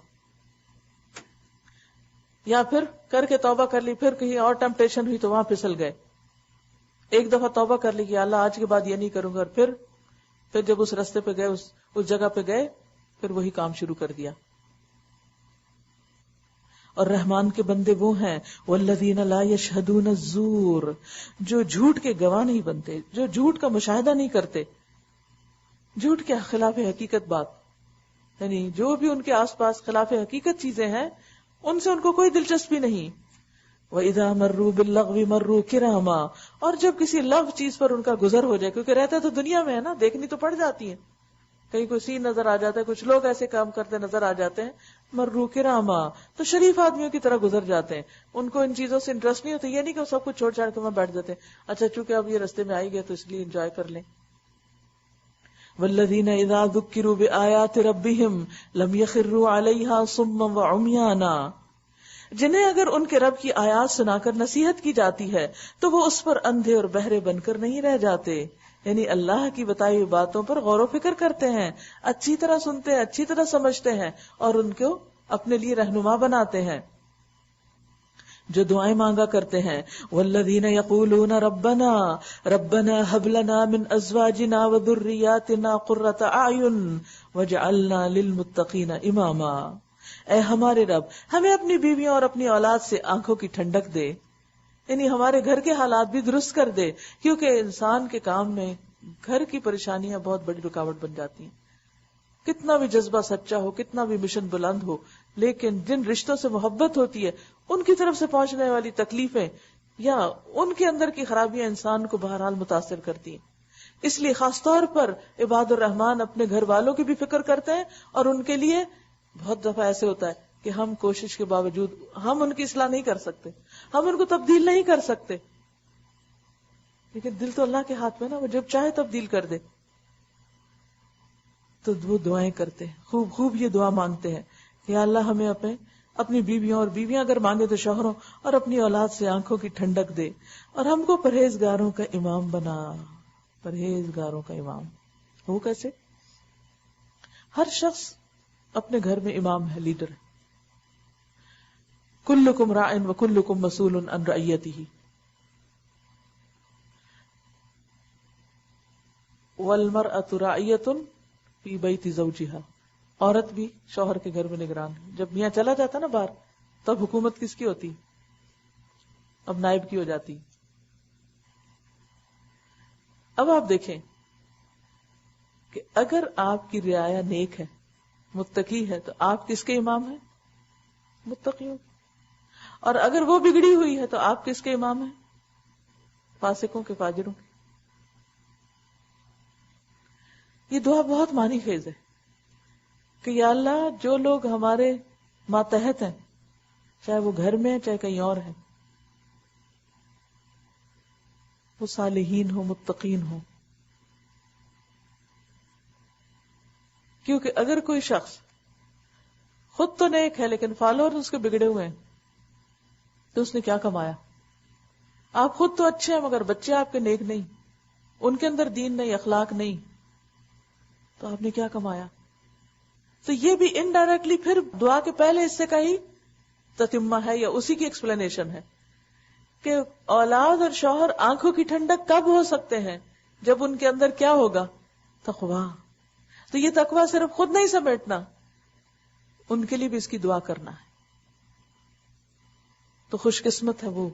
یا پھر کر کے توبہ کر لی، پھر کہیں اور ٹیمپٹیشن ہوئی تو وہاں پھسل گئے. ایک دفعہ توبہ کر لی کہ اللہ آج کے بعد یہ نہیں کروں گا، اور پھر جب اس رستے پہ گئے، اس جگہ پہ گئے، پھر وہی کام شروع کر دیا. اور رحمان کے بندے وہ ہیں والذین لا یشہدون الزور، جو جھوٹ کے گواہ نہیں بنتے، جو جھوٹ کا مشاہدہ نہیں کرتے. جھوٹ کے خلاف حقیقت بات، یعنی جو بھی ان کے آس پاس خلاف حقیقت چیزیں ہیں ان سے ان کو کوئی دلچسپی نہیں. وَإِذَا مَرُّوا بِاللَّغْوِ مَرُّوا كِرَامًا، اور جب کسی لغو چیز پر ان کا گزر ہو جائے، کیونکہ رہتا تو دنیا میں ہے نا، دیکھنی تو پڑ جاتی ہے، کہیں کوئی سین نظر آ جاتا ہے، کچھ لوگ ایسے کام کرتے نظر آ جاتے ہیں، مروا کراما، تو شریف آدمیوں کی طرح گزر جاتے ہیں. ان کو ان چیزوں سے انٹرسٹ نہیں ہوتا، یہ نہیں کہ سب کچھ چھوڑ چھاڑ کے وہاں بیٹھ جاتے ہیں، اچھا چونکہ اب یہ رستے میں آئی گئے تو اس لیے انجوائے کر لیں. والذین اذا ذکروا بآیات ربہم لم یخروا علیہا صما وعمیانا، جنہیں اگر ان کے رب کی آیات سنا کر نصیحت کی جاتی ہے تو وہ اس پر اندھے اور بہرے بن کر نہیں رہ جاتے. یعنی اللہ کی بتائی ہوئی باتوں پر غور و فکر کرتے ہیں، اچھی طرح سنتے ہیں، اچھی طرح سمجھتے ہیں اور ان کو اپنے لیے رہنما بناتے ہیں. جو دعائیں مانگا کرتے ہیں والذین یقولون ربنا ربنا هب لنا من ازواجنا وذریاتنا قرۃ اعین واجعلنا للمتقین اماما، اے ہمارے رب ہمیں اپنی بیویوں اور اپنی اولاد سے آنکھوں کی ٹھنڈک دے، یعنی ہمارے گھر کے حالات بھی درست کر دے، کیونکہ انسان کے کام میں گھر کی پریشانیاں بہت بڑی رکاوٹ بن جاتی ہیں. کتنا بھی جذبہ سچا ہو، کتنا بھی مشن بلند ہو، لیکن جن رشتوں سے محبت ہوتی ہے ان کی طرف سے پہنچنے والی تکلیفیں یا ان کے اندر کی خرابیاں انسان کو بہرحال متاثر کرتی ہیں. اس لیے خاص طور پر عباد الرحمان اپنے گھر والوں کی بھی فکر کرتے ہیں، اور ان کے لیے بہت دفعہ ایسے ہوتا ہے کہ ہم کوشش کے باوجود ہم ان کی اصلاح نہیں کر سکتے، ہم ان کو تبدیل نہیں کر سکتے، لیکن دل تو اللہ کے ہاتھ میں نا، وہ جب چاہے تبدیل کر دے. تو وہ دعائیں کرتے ہیں، خوب خوب یہ دعا مانگتے ہیں کہ یا اللہ ہمیں اپنی بیویوں، اور بیویاں اگر مانگے تو شوہروں، اور اپنی اولاد سے آنکھوں کی ٹھنڈک دے، اور ہم کو پرہیزگاروں کا امام بنا. پرہیزگاروں کا امام وہ کیسے؟ ہر شخص اپنے گھر میں امام ہے، لیڈر ہے. کلکم راع وکلکم مسئول عن رعیتہ والمرأة راعیۃ فی بیت زوجہا. عورت بھی شوہر کے گھر میں نگران ہے. جب میاں چلا جاتا نا باہر، تب حکومت کس کی ہوتی؟ اب نائب کی ہو جاتی. اب آپ دیکھیں کہ اگر آپ کی رعایا نیک ہے، متقی ہے، تو آپ کس کے امام ہیں؟ متقیوں. اور اگر وہ بگڑی ہوئی ہے تو آپ کس کے امام ہیں؟ فاسقوں کے، فاجروں کے. یہ دعا بہت معنی خیز ہے کہ یا اللہ جو لوگ ہمارے ماتحت ہیں، چاہے وہ گھر میں ہیں چاہے کہیں اور ہیں، وہ صالحین ہو، متقین ہو. کیونکہ اگر کوئی شخص خود تو نیک ہے لیکن فالوور اس کے بگڑے ہوئے ہیں تو اس نے کیا کمایا؟ آپ خود تو اچھے ہیں مگر بچے آپ کے نیک نہیں، ان کے اندر دین نہیں، اخلاق نہیں، تو آپ نے کیا کمایا؟ تو یہ بھی انڈائریکٹلی پھر دعا کے پہلے حصے کا ہی تتمہ ہے یا اسی کی ایکسپلینیشن ہے کہ اولاد اور شوہر آنکھوں کی ٹھنڈک کب ہو سکتے ہیں؟ جب ان کے اندر کیا ہوگا؟ تقویٰ. تو یہ تقویٰ صرف خود نہیں سمیٹنا، ان کے لیے بھی اس کی دعا کرنا ہے. تو خوش قسمت ہے وہ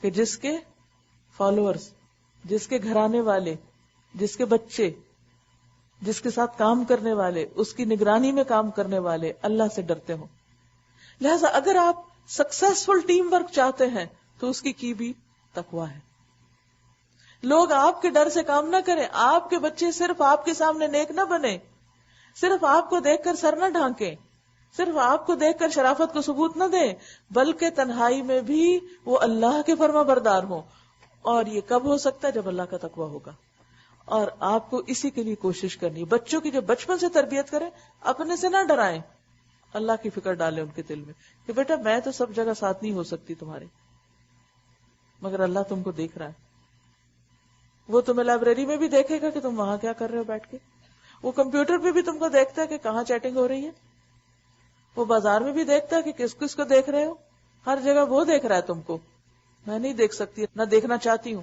کہ جس کے فالوورز، جس کے گھرانے والے، جس کے بچے، جس کے ساتھ کام کرنے والے، اس کی نگرانی میں کام کرنے والے اللہ سے ڈرتے ہوں. لہذا اگر آپ سکسیسفل ٹیم ورک چاہتے ہیں تو اس کی بھی تقویٰ ہے. لوگ آپ کے ڈر سے کام نہ کریں، آپ کے بچے صرف آپ کے سامنے نیک نہ بنے، صرف آپ کو دیکھ کر سر نہ ڈھانکیں، صرف آپ کو دیکھ کر شرافت کو ثبوت نہ دیں، بلکہ تنہائی میں بھی وہ اللہ کے فرما بردار ہوں. اور یہ کب ہو سکتا ہے؟ جب اللہ کا تقویٰ ہوگا. اور آپ کو اسی کے لیے کوشش کرنی ہے. بچوں کی جو بچپن سے تربیت کریں، اپنے سے نہ ڈرائیں، اللہ کی فکر ڈالیں ان کے دل میں کہ بیٹا میں تو سب جگہ ساتھ نہیں ہو سکتی تمہارے، مگر اللہ تم کو دیکھ رہا ہے. وہ تمہیں لائبریری میں بھی دیکھے گا کہ تم وہاں کیا کر رہے ہو بیٹھ کے، وہ کمپیوٹر پہ بھی تم کو دیکھتا ہے کہ کہاں چیٹنگ ہو رہی ہے، وہ بازار میں بھی دیکھتا ہے کہ کس کس کو دیکھ رہے ہو. ہر جگہ وہ دیکھ رہا ہے تم کو. میں نہیں دیکھ سکتی، نہ دیکھنا چاہتی ہوں،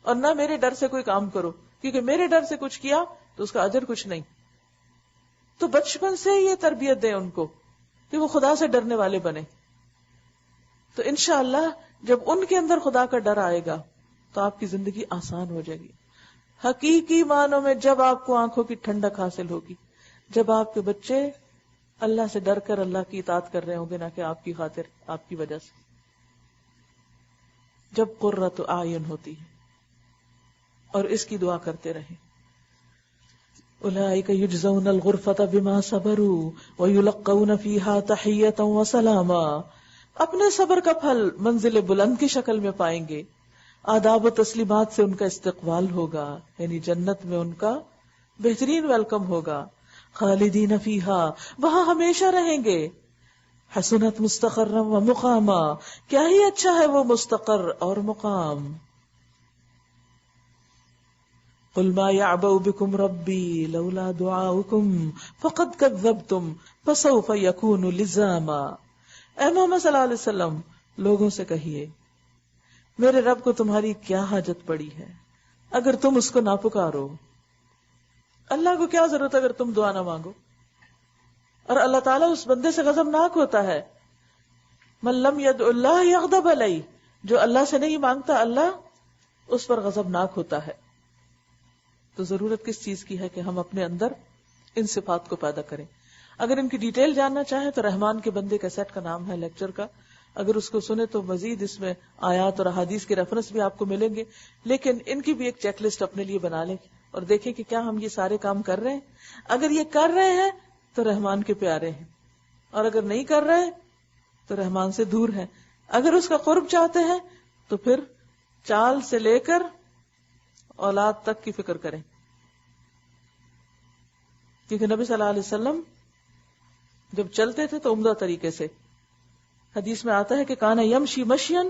اور نہ میرے ڈر سے کوئی کام کرو، کیونکہ میرے ڈر سے کچھ کیا تو اس کا اجر کچھ نہیں. تو بچپن سے یہ تربیت دیں ان کو کہ وہ خدا سے ڈرنے والے بنے. تو انشاءاللہ جب ان کے اندر خدا کا ڈر آئے گا تو آپ کی زندگی آسان ہو جائے گی. حقیقی معنوں میں جب آپ کو آنکھوں کی ٹھنڈک حاصل ہوگی، جب آپ کے بچے اللہ سے ڈر کر اللہ کی اطاعت کر رہے ہوں گے، نہ کہ آپ کی خاطر، آپ کی وجہ سے، جب قرۃ اعین ہوتی ہے. اور اس کی دعا کرتے رہیں. اولئک یجزون الغرفۃ بما صبروا ویلقون فیہا تحیۃ وسلاما. اپنے صبر کا پھل منزل بلند کی شکل میں پائیں گے، آداب و تسلیمات سے ان کا استقبال ہوگا، یعنی جنت میں ان کا بہترین ویلکم ہوگا. خالدین فیہا، وہاں ہمیشہ رہیں گے. حسنت مستقرا و مقاما، کیا ہی اچھا ہے وہ مستقر اور مقام. قل ما يعبأ بكم ربي لولا دعاؤكم فقد كذبتم فسوف يكون لزاما. اے محمد صلی اللہ علیہ وسلم، لوگوں سے کہیے میرے رب کو تمہاری کیا حاجت پڑی ہے اگر تم اس کو نہ پکارو. اللہ کو کیا ضرورت اگر تم دعا نہ مانگو. اور اللہ تعالیٰ اس بندے سے غضبناک ہوتا ہے. من لم يدع اللہ یغضب علیہ، جو اللہ سے نہیں مانگتا اللہ اس پر غضبناک ہوتا ہے. تو ضرورت کس چیز کی ہے کہ ہم اپنے اندر ان صفات کو پیدا کریں. اگر ان کی ڈیٹیل جاننا چاہیں تو رحمان کے بندے کیسٹ کا نام ہے لیکچر کا، اگر اس کو سنے تو مزید اس میں آیات اور احادیث کے ریفرنس بھی آپ کو ملیں گے، لیکن ان کی بھی ایک چیک لسٹ اپنے لیے بنا لیں اور دیکھیں کہ کیا ہم یہ سارے کام کر رہے ہیں. اگر یہ کر رہے ہیں تو رحمان کے پیارے ہیں، اور اگر نہیں کر رہے تو رحمان سے دور ہیں. اگر اس کا قرب چاہتے ہیں تو پھر چال سے لے کر اولاد تک کی فکر کریں، کیونکہ نبی صلی اللہ علیہ وسلم جب چلتے تھے تو عمدہ طریقے سے، حدیث میں آتا ہے کہ کانا یمشی مشین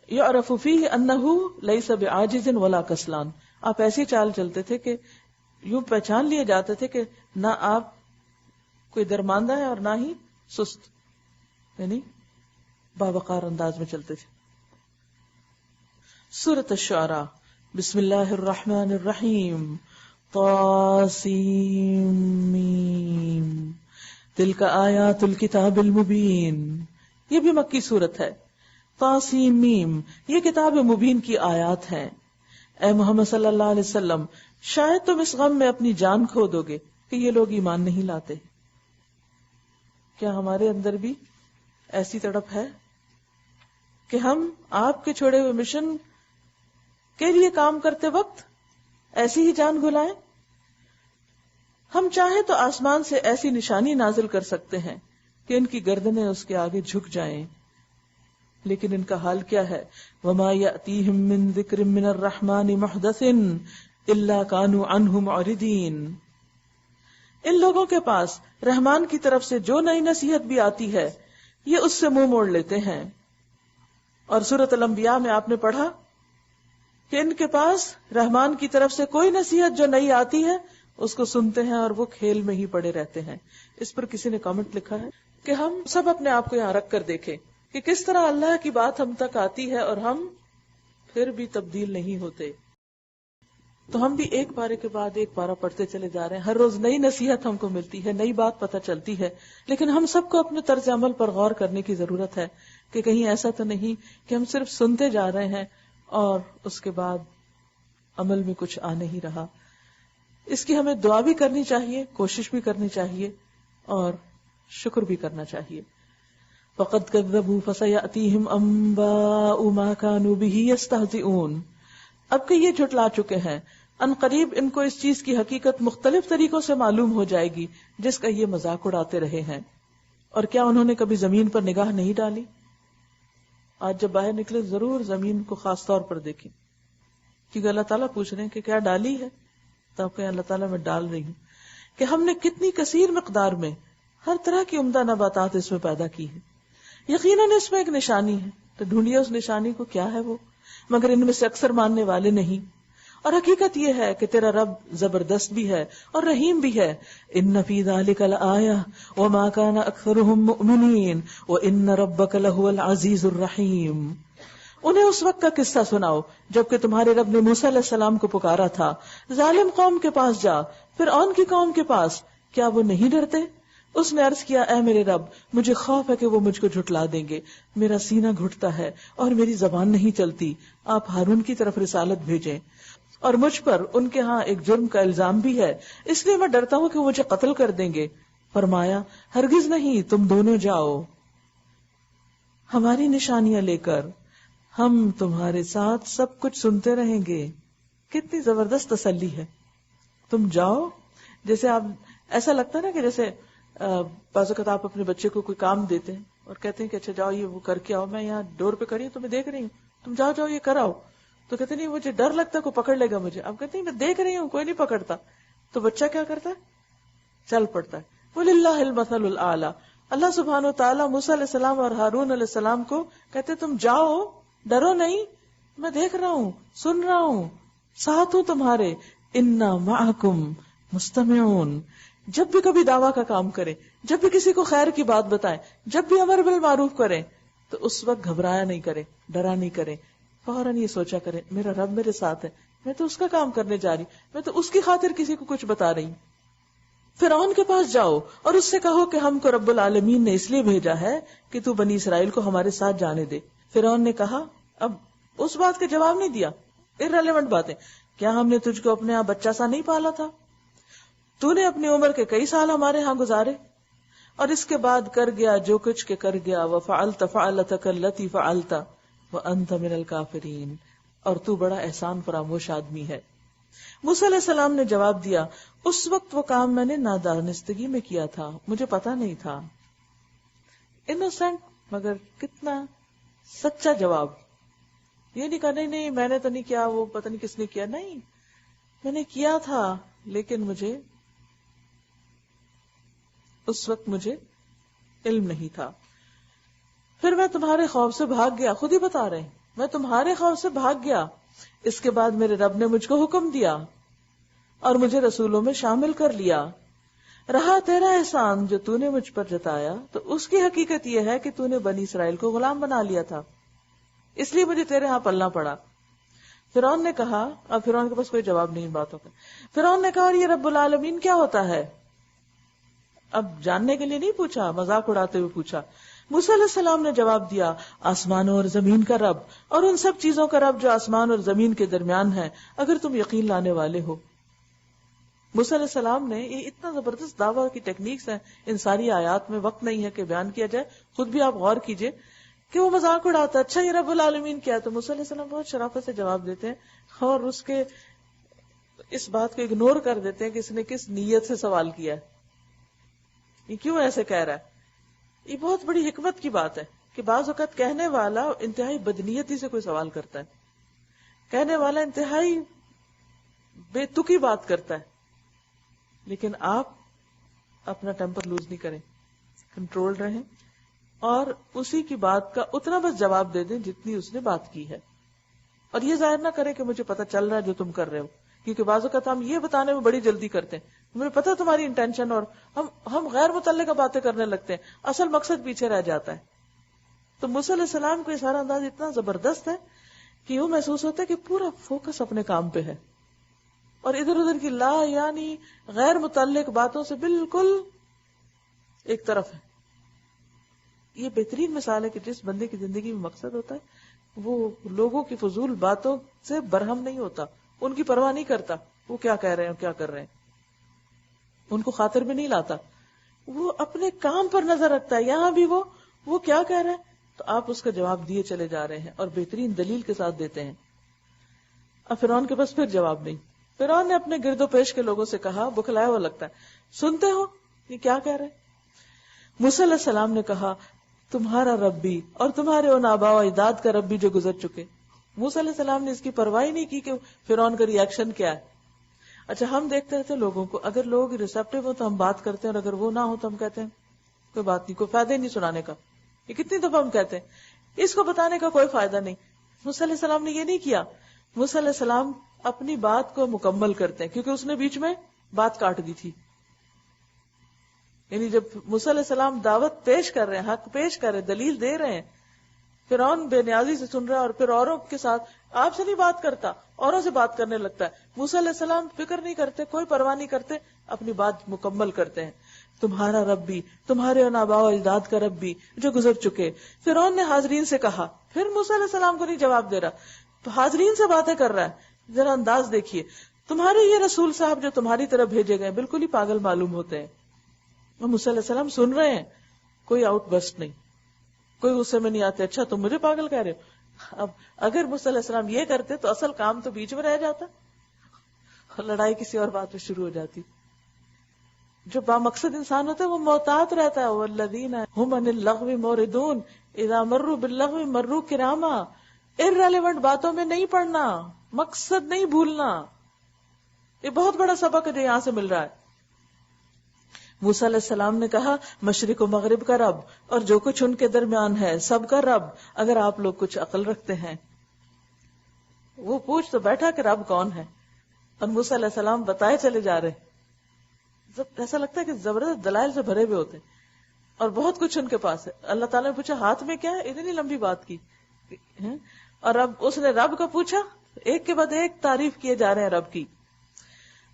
یعرف فیہ انہ لیس بعاجز ولا کسلان. آپ ایسی چال چلتے تھے کہ یوں پہچان لیے جاتے تھے کہ نہ آپ کوئی درماندہ ہے اور نہ ہی سست، یعنی باوقار انداز میں چلتے تھے. سورۃ الشعراء. بسم اللہ الرحمن الرحیم. طاسیم میم تلک آیات الکتاب المبین. یہ بھی مکی سورت ہے. طاسیم میم، یہ کتاب مبین کی آیات ہیں. اے محمد صلی اللہ علیہ وسلم، شاید تم اس غم میں اپنی جان کھو دو گے کہ یہ لوگ ایمان نہیں لاتے. کیا ہمارے اندر بھی ایسی تڑپ ہے کہ ہم آپ کے چھوڑے ہوئے مشن کے لیے کام کرتے وقت ایسی ہی جان گھلائیں؟ ہم چاہیں تو آسمان سے ایسی نشانی نازل کر سکتے ہیں کہ ان کی گردنیں اس کے آگے جھک جائیں، لیکن ان کا حال کیا ہے؟ وَمَا يَأْتِيهِم مِّن ذِكْرٍ مِّنَ الرَّحْمَٰنِ مُحْدَثٍ إِلَّا كَانُوا عَنْهُ مُعْرِضِينَ. ان لوگوں کے پاس رحمان کی طرف سے جو نئی نصیحت بھی آتی ہے یہ اس سے منہ موڑ لیتے ہیں. اور سورۃ الانبیاء میں آپ نے پڑھا کہ ان کے پاس رحمان کی طرف سے کوئی نصیحت جو نئی آتی ہے اس کو سنتے ہیں اور وہ کھیل میں ہی پڑے رہتے ہیں. اس پر کسی نے کامنٹ لکھا ہے کہ ہم سب اپنے آپ کو یہاں رکھ کر دیکھیں کہ کس طرح اللہ کی بات ہم تک آتی ہے اور ہم پھر بھی تبدیل نہیں ہوتے. تو ہم بھی ایک پارے کے بعد ایک پارہ پڑھتے چلے جا رہے ہیں، ہر روز نئی نصیحت ہم کو ملتی ہے، نئی بات پتہ چلتی ہے، لیکن ہم سب کو اپنے طرز عمل پر غور کرنے کی ضرورت ہے کہ کہیں ایسا تو نہیں کہ ہم صرف سنتے جا رہے ہیں اور اس کے بعد عمل میں کچھ آ نہیں رہا. اس کی ہمیں دعا بھی کرنی چاہیے، کوشش بھی کرنی چاہیے اور شکر بھی کرنا چاہیے. فَقَدْ كَذَّبُوا فَسَيَأْتِيهِمْ أَنبَاءُ مَا كَانُوا بِهِ يَسْتَهْزِئُونَ. اب کہ یہ جھٹلا چکے ہیں، ان قریب ان کو اس چیز کی حقیقت مختلف طریقوں سے معلوم ہو جائے گی جس کا یہ مذاق اڑاتے رہے ہیں. اور کیا انہوں نے کبھی زمین پر نگاہ نہیں ڈالی؟ آج جب باہر نکلے ضرور زمین کو خاص طور پر دیکھیں، کیونکہ اللہ تعالیٰ پوچھ رہے ہیں کہ کیا ڈالی ہے؟ تو کہ اللہ تعالیٰ میں ڈال رہی ہوں کہ ہم نے کتنی کثیر مقدار میں ہر طرح کی عمدہ نباتات اس میں پیدا کی ہے. یقیناً اس میں ایک نشانی ہے، تو ڈھونڈیے اس نشانی کو، کیا ہے وہ؟ مگر ان میں سے اکثر ماننے والے نہیں. اور حقیقت یہ ہے کہ تیرا رب زبردست بھی ہے اور رحیم بھی ہے. ان فی ذلک لآیہ وما کان اکثرهم مؤمنین وان ربک لہو العزیز الرحیم. انہیں اس وقت کا قصہ سناؤ جبکہ تمہارے رب نے موسیٰ علیہ السلام کو پکارا تھا، ظالم قوم کے پاس جا، فرعون کی قوم کے پاس، کیا وہ نہیں ڈرتے؟ اس نے عرض کیا، اے میرے رب، مجھے خوف ہے کہ وہ مجھ کو جھٹلا دیں گے، میرا سینہ گھٹتا ہے اور میری زبان نہیں چلتی. آپ ہارون کی طرف رسالت بھیجیں، اور مجھ پر ان کے ہاں ایک جرم کا الزام بھی ہے، اس لیے میں ڈرتا ہوں کہ وہ مجھے قتل کر دیں گے. فرمایا، ہرگز نہیں، تم دونوں جاؤ ہماری نشانیاں لے کر، ہم تمہارے ساتھ سب کچھ سنتے رہیں گے. کتنی زبردست تسلی ہے. تم جاؤ، جیسے آپ ایسا لگتا ہے نا کہ جیسے بعض اوقات آپ اپنے بچے کو کوئی کام دیتے ہیں اور کہتے ہیں کہ اچھا جاؤ یہ وہ کر کے آؤ، میں یہاں ڈور پہ کھڑی ہوں تمہیں دیکھ رہی ہوں، تم جاؤ جاؤ یہ کراؤ. تو کہتے نہیں مجھے ڈر لگتا ہے کوئی پکڑ لے گا مجھے. اب کہتے ہیں میں دیکھ رہی ہوں کوئی نہیں پکڑتا. تو بچہ کیا کرتا ہے؟ چل پڑتا ہے. وَلِلَّهِ الْمَثَلُ الْأَعْلَى. اللہ سبحانہ وتعالیٰ موسیٰ علیہ السلام اور ہارون علیہ السلام کو کہتے تم جاؤ، ڈرو نہیں، میں دیکھ رہا ہوں، سن رہا ہوں، ساتھ ہوں تمہارے. اِنَّا مَعَكُمْ مُسْتَمِعُونَ. جب بھی کبھی دعویٰ کا کام کریں، جب بھی کسی کو خیر کی بات بتائیں، جب بھی امر بالمعروف کریں، تو اس وقت گھبرایا نہیں کریں، ڈرا نہیں کریں، فوراً یہ سوچا کریں میرا رب میرے ساتھ ہے، میں تو اس کا کام کرنے جا رہی، میں تو اس کی خاطر کسی کو کچھ بتا رہی. فرعون کے پاس جاؤ اور اس سے کہو کہ ہم کو رب العالمین نے اس لیے بھیجا ہے کہ تو بنی اسرائیل کو ہمارے ساتھ جانے دے. فرعون نے کہا، اب اس بات کا جواب نہیں دیا، irrelevant باتیں. کیا ہم نے تجھ کو اپنے یہاں بچہ سا نہیں پالا تھا؟ تو نے اپنی عمر کے کئی سال ہمارے ہاں گزارے. اور اس کے بعد کر گیا جو کچھ کے کر گیا، وفعلت فعلتک التی فعلت وانت من الکافرین، اور تو بڑا احسان فراموش آدمی ہے۔ موسیٰ علیہ السلام نے جواب دیا، اس وقت وہ کام میں نے نادانستگی میں کیا تھا، مجھے پتا نہیں تھا۔ انوسینٹ مگر کتنا سچا جواب۔ یہ نہیں کہا نہیں میں نے تو نہیں کیا، وہ پتہ نہیں کس نے کیا، نہیں میں نے کیا تھا لیکن مجھے اس وقت علم نہیں تھا۔ پھر میں تمہارے خوف سے بھاگ گیا، خود ہی بتا رہے ہیں، میں تمہارے خوف سے بھاگ گیا، اس کے بعد میرے رب نے مجھ کو حکم دیا اور مجھے رسولوں میں شامل کر لیا۔ رہا تیرا احسان جو تو نے مجھ پر جتایا، تو اس کی حقیقت یہ ہے کہ تو نے بنی اسرائیل کو غلام بنا لیا تھا، اس لیے مجھے تیرے ہاں پلنا پڑا۔ فرعون نے کہا، اب فرعون کے پاس کوئی جواب نہیں ان باتوں کا، فرعون نے کہا اور یہ رب العالمین کیا ہوتا ہے؟ اب جاننے کے لیے نہیں پوچھا، مذاق اڑاتے ہوئے پوچھا۔ موسیٰ علیہ السلام نے جواب دیا، آسمانوں اور زمین کا رب اور ان سب چیزوں کا رب جو آسمان اور زمین کے درمیان ہے، اگر تم یقین لانے والے ہو۔ موسیٰ علیہ السلام نے یہ اتنا زبردست دعویٰ کی ٹیکنیکس ہیں ان ساری آیات میں، وقت نہیں ہے کہ بیان کیا جائے، خود بھی آپ غور کیجئے کہ وہ مذاق اڑاتا، اچھا یہ رب العالمین کیا؟ تو موسیٰ علیہ السلام بہت شرافت سے جواب دیتے ہیں اور اس کے اس بات کو اگنور کر دیتے ہیں کہ اس نے کس نیت سے سوال کیا ہے، یہ کیوں ایسے کہہ رہا ہے۔ یہ بہت بڑی حکمت کی بات ہے کہ بعض اوقات کہنے والا انتہائی بدنیتی سے کوئی سوال کرتا ہے، کہنے والا انتہائی بے تکی بات کرتا ہے، لیکن آپ اپنا ٹیمپر لوز نہیں کریں، کنٹرول رہیں اور اسی کی بات کا اتنا بس جواب دے دیں جتنی اس نے بات کی ہے، اور یہ ظاہر نہ کریں کہ مجھے پتا چل رہا ہے جو تم کر رہے ہو، کیونکہ بعض اوقات ہم یہ بتانے میں بڑی جلدی کرتے ہیں، مجھے پتا تمہاری انٹینشن، اور ہم غیر متعلقہ باتیں کرنے لگتے ہیں، اصل مقصد پیچھے رہ جاتا ہے۔ تو موسیٰ علیہ السلام کو یہ سارا انداز اتنا زبردست ہے کہ یوں محسوس ہوتا ہے کہ پورا فوکس اپنے کام پہ ہے اور ادھر ادھر کی لا یعنی غیر متعلق باتوں سے بالکل ایک طرف ہے۔ یہ بہترین مثال ہے کہ جس بندے کی زندگی میں مقصد ہوتا ہے وہ لوگوں کی فضول باتوں سے برہم نہیں ہوتا، ان کی پرواہ نہیں کرتا وہ کیا کہہ رہے ہیں کیا کر رہے ہیں، ان کو خاطر بھی نہیں لاتا، وہ اپنے کام پر نظر رکھتا ہے۔ یہاں بھی وہ کیا کہہ رہے ہیں تو آپ اس کا جواب دیے چلے جا رہے ہیں اور بہترین دلیل کے ساتھ دیتے ہیں۔ اب فرعون کے پاس پھر جواب نہیں۔ فرعون نے اپنے گرد و پیش کے لوگوں سے کہا، بکھلایا ہوا لگتا ہے، سنتے ہو یہ کیا کہہ رہے؟ موسیٰ علیہ السلام نے کہا، تمہارا رب بھی اور تمہارے ان آباء و اجداد کا رب بھی جو گزر چکے۔ موسیٰ علیہ السلام نے اس کی پرواہ نہیں کی کہ فرعون کا ری ایکشن کیا ہے۔ اچھا ہم دیکھتے رہتے ہیں لوگوں کو، اگر لوگ ریسیپٹیو ہو تو ہم بات کرتے ہیں اور اگر وہ نہ ہو تو ہم کہتے ہیں کوئی بات نہیں، کوئی فائدہ نہیں سنانے کا۔ یہ کتنی دفعہ ہم کہتے ہیں اس کو بتانے کا کوئی فائدہ نہیں۔ موسیٰ علیہ السلام نے یہ نہیں کیا، موسیٰ علیہ السلام اپنی بات کو مکمل کرتے ہیں کیونکہ اس نے بیچ میں بات کاٹ دی تھی۔ یعنی جب موسیٰ علیہ السلام دعوت پیش کر رہے ہیں، حق پیش کر رہے ہیں، دلیل دے رہے ہیں، فرعون بے نیازی سے سن رہا ہے اور پھر اوروں کے ساتھ آپ سے نہیں بات کرتا، اوروں سے بات کرنے لگتا ہے۔ موسیٰ علیہ السلام فکر نہیں کرتے، کوئی پرواہ نہیں کرتے، اپنی بات مکمل کرتے ہیں۔ تمہارا رب بھی، تمہارے ان آباء و اجداد کا رب بھی جو گزر چکے۔ فرعون نے حاضرین سے کہا، پھر موسیٰ علیہ السلام کو نہیں جواب دے رہا تو حاضرین سے باتیں کر رہا ہے۔ ذرا انداز دیکھیے، تمہارے یہ رسول صاحب جو تمہاری طرف بھیجے گئے بالکل ہی پاگل معلوم ہوتے ہیں۔ موسیٰ علیہ السلام سن رہے ہیں، کوئی آؤٹ برسٹ نہیں، کوئی غصے میں نہیں آتے، اچھا تم مجھے پاگل کہہ رہے ہو۔ اب اگر موسیٰ علیہ السلام یہ کرتے تو اصل کام تو بیچ میں رہ جاتا اور لڑائی کسی اور بات پہ شروع ہو جاتی۔ جو بامقصد انسان ہوتا ہے وہ محتاط رہتا ہے، والذین هم عن اللغو معرضون اذا مروا باللغو مروا کراما۔ irrelevant باتوں میں نہیں پڑنا، مقصد نہیں بھولنا، یہ بہت بڑا سبق ہے جو یہاں سے مل رہا ہے۔ موسیٰ علیہ السلام نے کہا، مشرق و مغرب کا رب اور جو کچھ ان کے درمیان ہے سب کا رب، اگر آپ لوگ کچھ عقل رکھتے ہیں۔ وہ پوچھ تو بیٹھا کہ رب کون ہے، اور موسیٰ علیہ السلام بتائے چلے جا رہے۔ ایسا لگتا ہے کہ زبردست دلائل سے بھرے ہوئے ہوتے اور بہت کچھ ان کے پاس ہے۔ اللہ تعالیٰ نے پوچھا ہاتھ میں کیا ہے، اتنی لمبی بات کی، اور اب اس نے رب کو پوچھا، ایک کے بعد ایک تعریف کیے جا رہے ہیں رب کی۔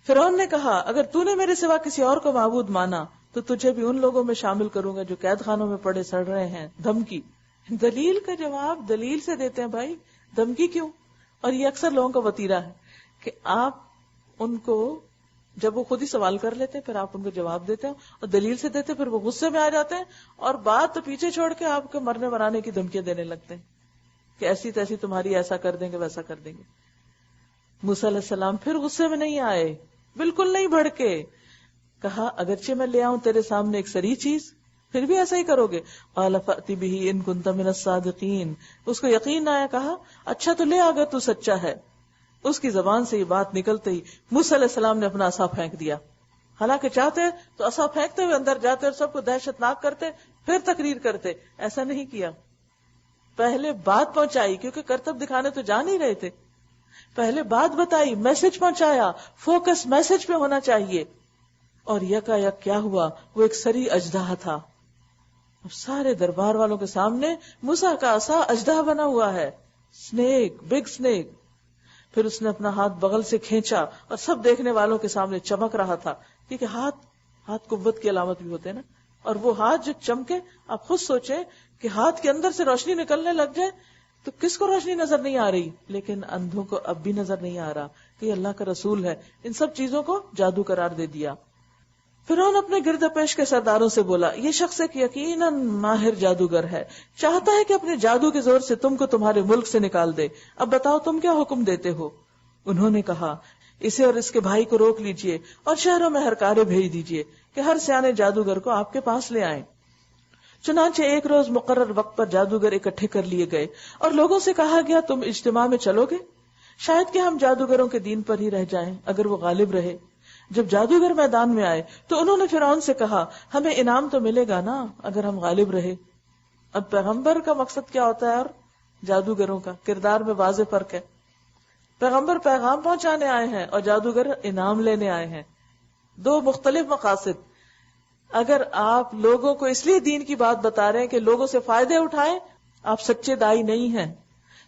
فرعون نے کہا، اگر تو نے میرے سوا کسی اور کو معبود مانا تو تجھے بھی ان لوگوں میں شامل کروں گا جو قید خانوں میں پڑے سڑ رہے ہیں۔ دھمکی، دلیل کا جواب دلیل سے دیتے ہیں بھائی، دھمکی کیوں؟ اور یہ اکثر لوگوں کا وتیرہ ہے کہ آپ ان کو جب وہ خود ہی سوال کر لیتے ہیں پھر آپ ان کو جواب دیتے ہیں اور دلیل سے دیتے ہیں، پھر وہ غصے میں آ جاتے ہیں اور بات تو پیچھے چھوڑ کے آپ کے مرنے مرانے کی دھمکیاں دینے لگتے ہیں کہ ایسی تیسی تمہاری ایسا کر دیں گے ویسا کر دیں گے۔ موسیٰ علیہ السلام پھر غصے میں نہیں آئے، بالکل نہیں بھڑکے، کہا اگرچہ میں لے آؤں تیرے سامنے ایک سری چیز پھر بھی ایسا ہی کرو گے؟ قال فأت بہ ان کنت من الصادقین، اس کو یقین آیا، کہا اچھا تو لے آ اگر تو سچا ہے۔ اس کی زبان سے یہ بات نکلتے ہی موسیٰ علیہ السلام نے اپنا عصا پھینک دیا، حالانکہ چاہتے تو عصا پھینکتے ہوئے اندر جاتے اور سب کو دہشت ناک کرتے پھر تقریر کرتے، ایسا نہیں کیا، پہلے بات پہنچائی، کیونکہ کرتب دکھانے تو جا نہیں رہے تھے، پہلے بات بتائی، میسج پہنچایا، فوکس میسج پہ ہونا چاہیے۔ اور یکا یک کیا ہوا، وہ ایک سری اژدہا تھا، سارے دربار والوں کے سامنے موسیٰ کا عصا اژدہا بنا ہوا ہے، سنیک، بگ سنیک۔ پھر اس نے اپنا ہاتھ بغل سے کھینچا اور سب دیکھنے والوں کے سامنے چمک رہا تھا، کیونکہ ہاتھ قوت کی علامت بھی ہوتے ہیں نا، اور وہ ہاتھ جو چمکے، آپ خود سوچیں کہ ہاتھ کے اندر سے روشنی نکلنے لگ جائے تو کس کو روشنی نظر نہیں آ رہی، لیکن اندھوں کو اب بھی نظر نہیں آ رہا کہ یہ اللہ کا رسول ہے۔ ان سب چیزوں کو جادو قرار دے دیا۔ فرعون اپنے گرد پیش کے سرداروں سے بولا، یہ شخص ایک یقیناً ماہر جادوگر ہے، چاہتا ہے کہ اپنے جادو کے زور سے تم کو تمہارے ملک سے نکال دے، اب بتاؤ تم کیا حکم دیتے ہو؟ انہوں نے کہا، اسے اور اس کے بھائی کو روک لیجئے اور شہروں میں ہرکارے بھیج دیجئے کہ ہر سیانے جادوگر کو آپ کے پاس لے آئیں۔ چنانچہ ایک روز مقرر وقت پر جادوگر اکٹھے کر لیے گئے اور لوگوں سے کہا گیا، تم اجتماع میں چلو گے؟ شاید کہ ہم جادوگروں کے دین پر ہی رہ جائیں اگر وہ غالب رہے۔ جب جادوگر میدان میں آئے تو انہوں نے فرعون سے کہا، ہمیں انعام تو ملے گا نا اگر ہم غالب رہے۔ اب پیغمبر کا مقصد کیا ہوتا ہے اور جادوگروں کا کردار میں واضح فرق ہے۔ پیغمبر پیغام پہنچانے آئے ہیں اور جادوگر انعام لینے آئے ہیں، دو مختلف مقاصد۔ اگر آپ لوگوں کو اس لیے دین کی بات بتا رہے ہیں کہ لوگوں سے فائدے اٹھائیں، آپ سچے دائی نہیں ہیں۔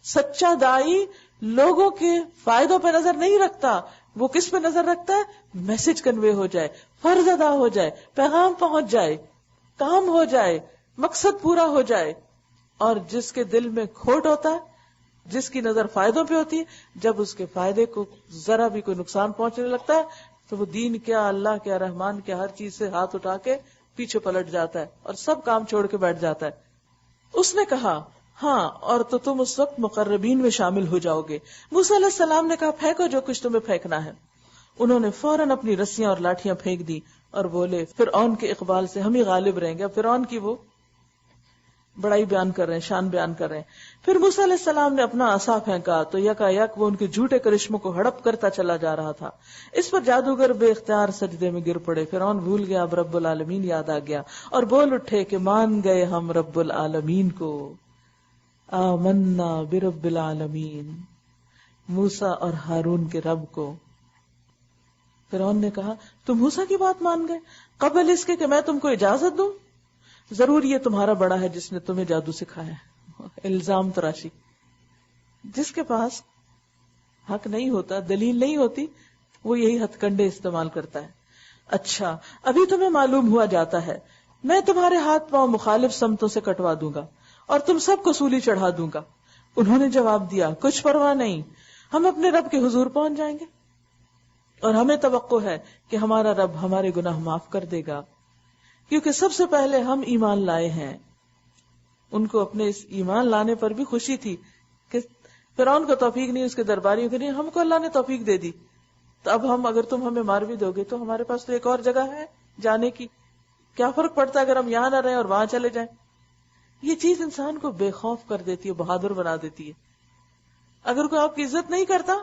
سچا دائی لوگوں کے فائدوں پہ نظر نہیں رکھتا، وہ کس پہ نظر رکھتا ہے؟ میسج کنوے ہو جائے، فرض ادا ہو جائے، پیغام پہنچ جائے، کام ہو جائے، مقصد پورا ہو جائے۔ اور جس کے دل میں کھوٹ ہوتا ہے، جس کی نظر فائدوں پہ ہوتی ہے، جب اس کے فائدے کو ذرا بھی کوئی نقصان پہنچنے لگتا ہے تو وہ دین کیا، اللہ کیا، رحمان کیا، ہر چیز سے ہاتھ اٹھا کے پیچھے پلٹ جاتا ہے اور سب کام چھوڑ کے بیٹھ جاتا ہے۔ اس نے کہا، ہاں اور تو تم اس وقت مقربین میں شامل ہو جاؤ گے۔ موسیٰ علیہ السلام نے کہا، پھینکو جو کچھ تمہیں پھینکنا ہے۔ انہوں نے فوراً اپنی رسیاں اور لاٹھیاں پھینک دی اور بولے، فرعون کے اقبال سے ہم ہی غالب رہیں گے۔ اب فرعون کی وہ بڑائی بیان کر رہے ہیں، شان بیان کر رہے ہیں۔ پھر موسیٰ علیہ السلام نے اپنا عصا پھینکا تو یکا یک وہ ان کے جھوٹے کرشموں کو ہڑپ کرتا چلا جا رہا تھا۔ اس پر جادوگر بے اختیار سجدے میں گر پڑے۔ فرعون بھول گیا، اب رب العالمین یاد آ گیا اور بول اٹھے کہ مان گئے ہم رب العالمین کو، آمنا برب العالمین، موسیٰ اور ہارون کے رب کو۔ فرعون نے کہا، تم موسیٰ کی بات مان گئے قبل اس کے کہ میں تم کو اجازت دوں؟ ضرور یہ تمہارا بڑا ہے جس نے تمہیں جادو سکھایا ہے۔ الزام تراشی، جس کے پاس حق نہیں ہوتا، دلیل نہیں ہوتی، وہ یہی ہتھ کنڈے استعمال کرتا ہے۔ اچھا، ابھی تمہیں معلوم ہوا جاتا ہے، میں تمہارے ہاتھ پاؤں مخالف سمتوں سے کٹوا دوں گا اور تم سب کو سولی چڑھا دوں گا۔ انہوں نے جواب دیا، کچھ پرواہ نہیں، ہم اپنے رب کے حضور پہنچ جائیں گے اور ہمیں توقع ہے کہ ہمارا رب ہمارے گناہ معاف کر دے گا، کیونکہ سب سے پہلے ہم ایمان لائے ہیں۔ ان کو اپنے اس ایمان لانے پر بھی خوشی تھی کہ فرعون کو توفیق نہیں، اس کے درباریوں کو نہیں، ہم کو اللہ نے توفیق دے دی، تو اب ہم اگر تم ہمیں مار بھی دو گے تو ہمارے پاس تو ایک اور جگہ ہے جانے کی، کیا فرق پڑتا ہے اگر ہم یہاں نہ رہیں اور وہاں چلے جائیں۔ یہ چیز انسان کو بے خوف کر دیتی ہے، بہادر بنا دیتی ہے۔ اگر کوئی آپ کی عزت نہیں کرتا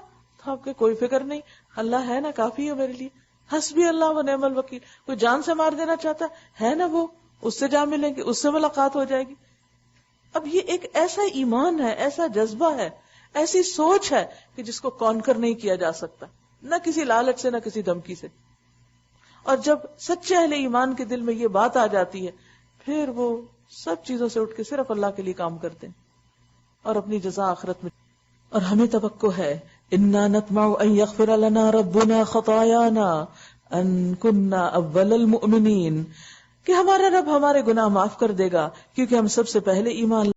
تو آپ کے کوئی فکر نہیں، اللہ ہے نا، کافی ہے میرے لیے، حسبی اللہ و نعم الوکیل۔ کوئی جان سے مار دینا چاہتا ہے نا، وہ اس سے جا ملیں گے، اس سے ملاقات ہو جائے گی۔ اب یہ ایک ایسا ایمان ہے، ایسا جذبہ ہے، ایسی سوچ ہے کہ جس کو کانکر نہیں کیا جا سکتا، نہ کسی لالچ سے، نہ کسی دھمکی سے۔ اور جب سچے اہل ایمان کے دل میں یہ بات آ جاتی ہے، پھر وہ سب چیزوں سے اٹھ کے صرف اللہ کے لیے کام کرتے ہیں اور اپنی جزا آخرت میں۔ اور ہمیں توقع ہے، انا نطمع ان یغفر لنا ربنا خطایانا ان کننا اول المؤمنین، کہ ہمارا رب ہمارے گناہ معاف کر دے گا کیونکہ ہم سب سے پہلے ایمان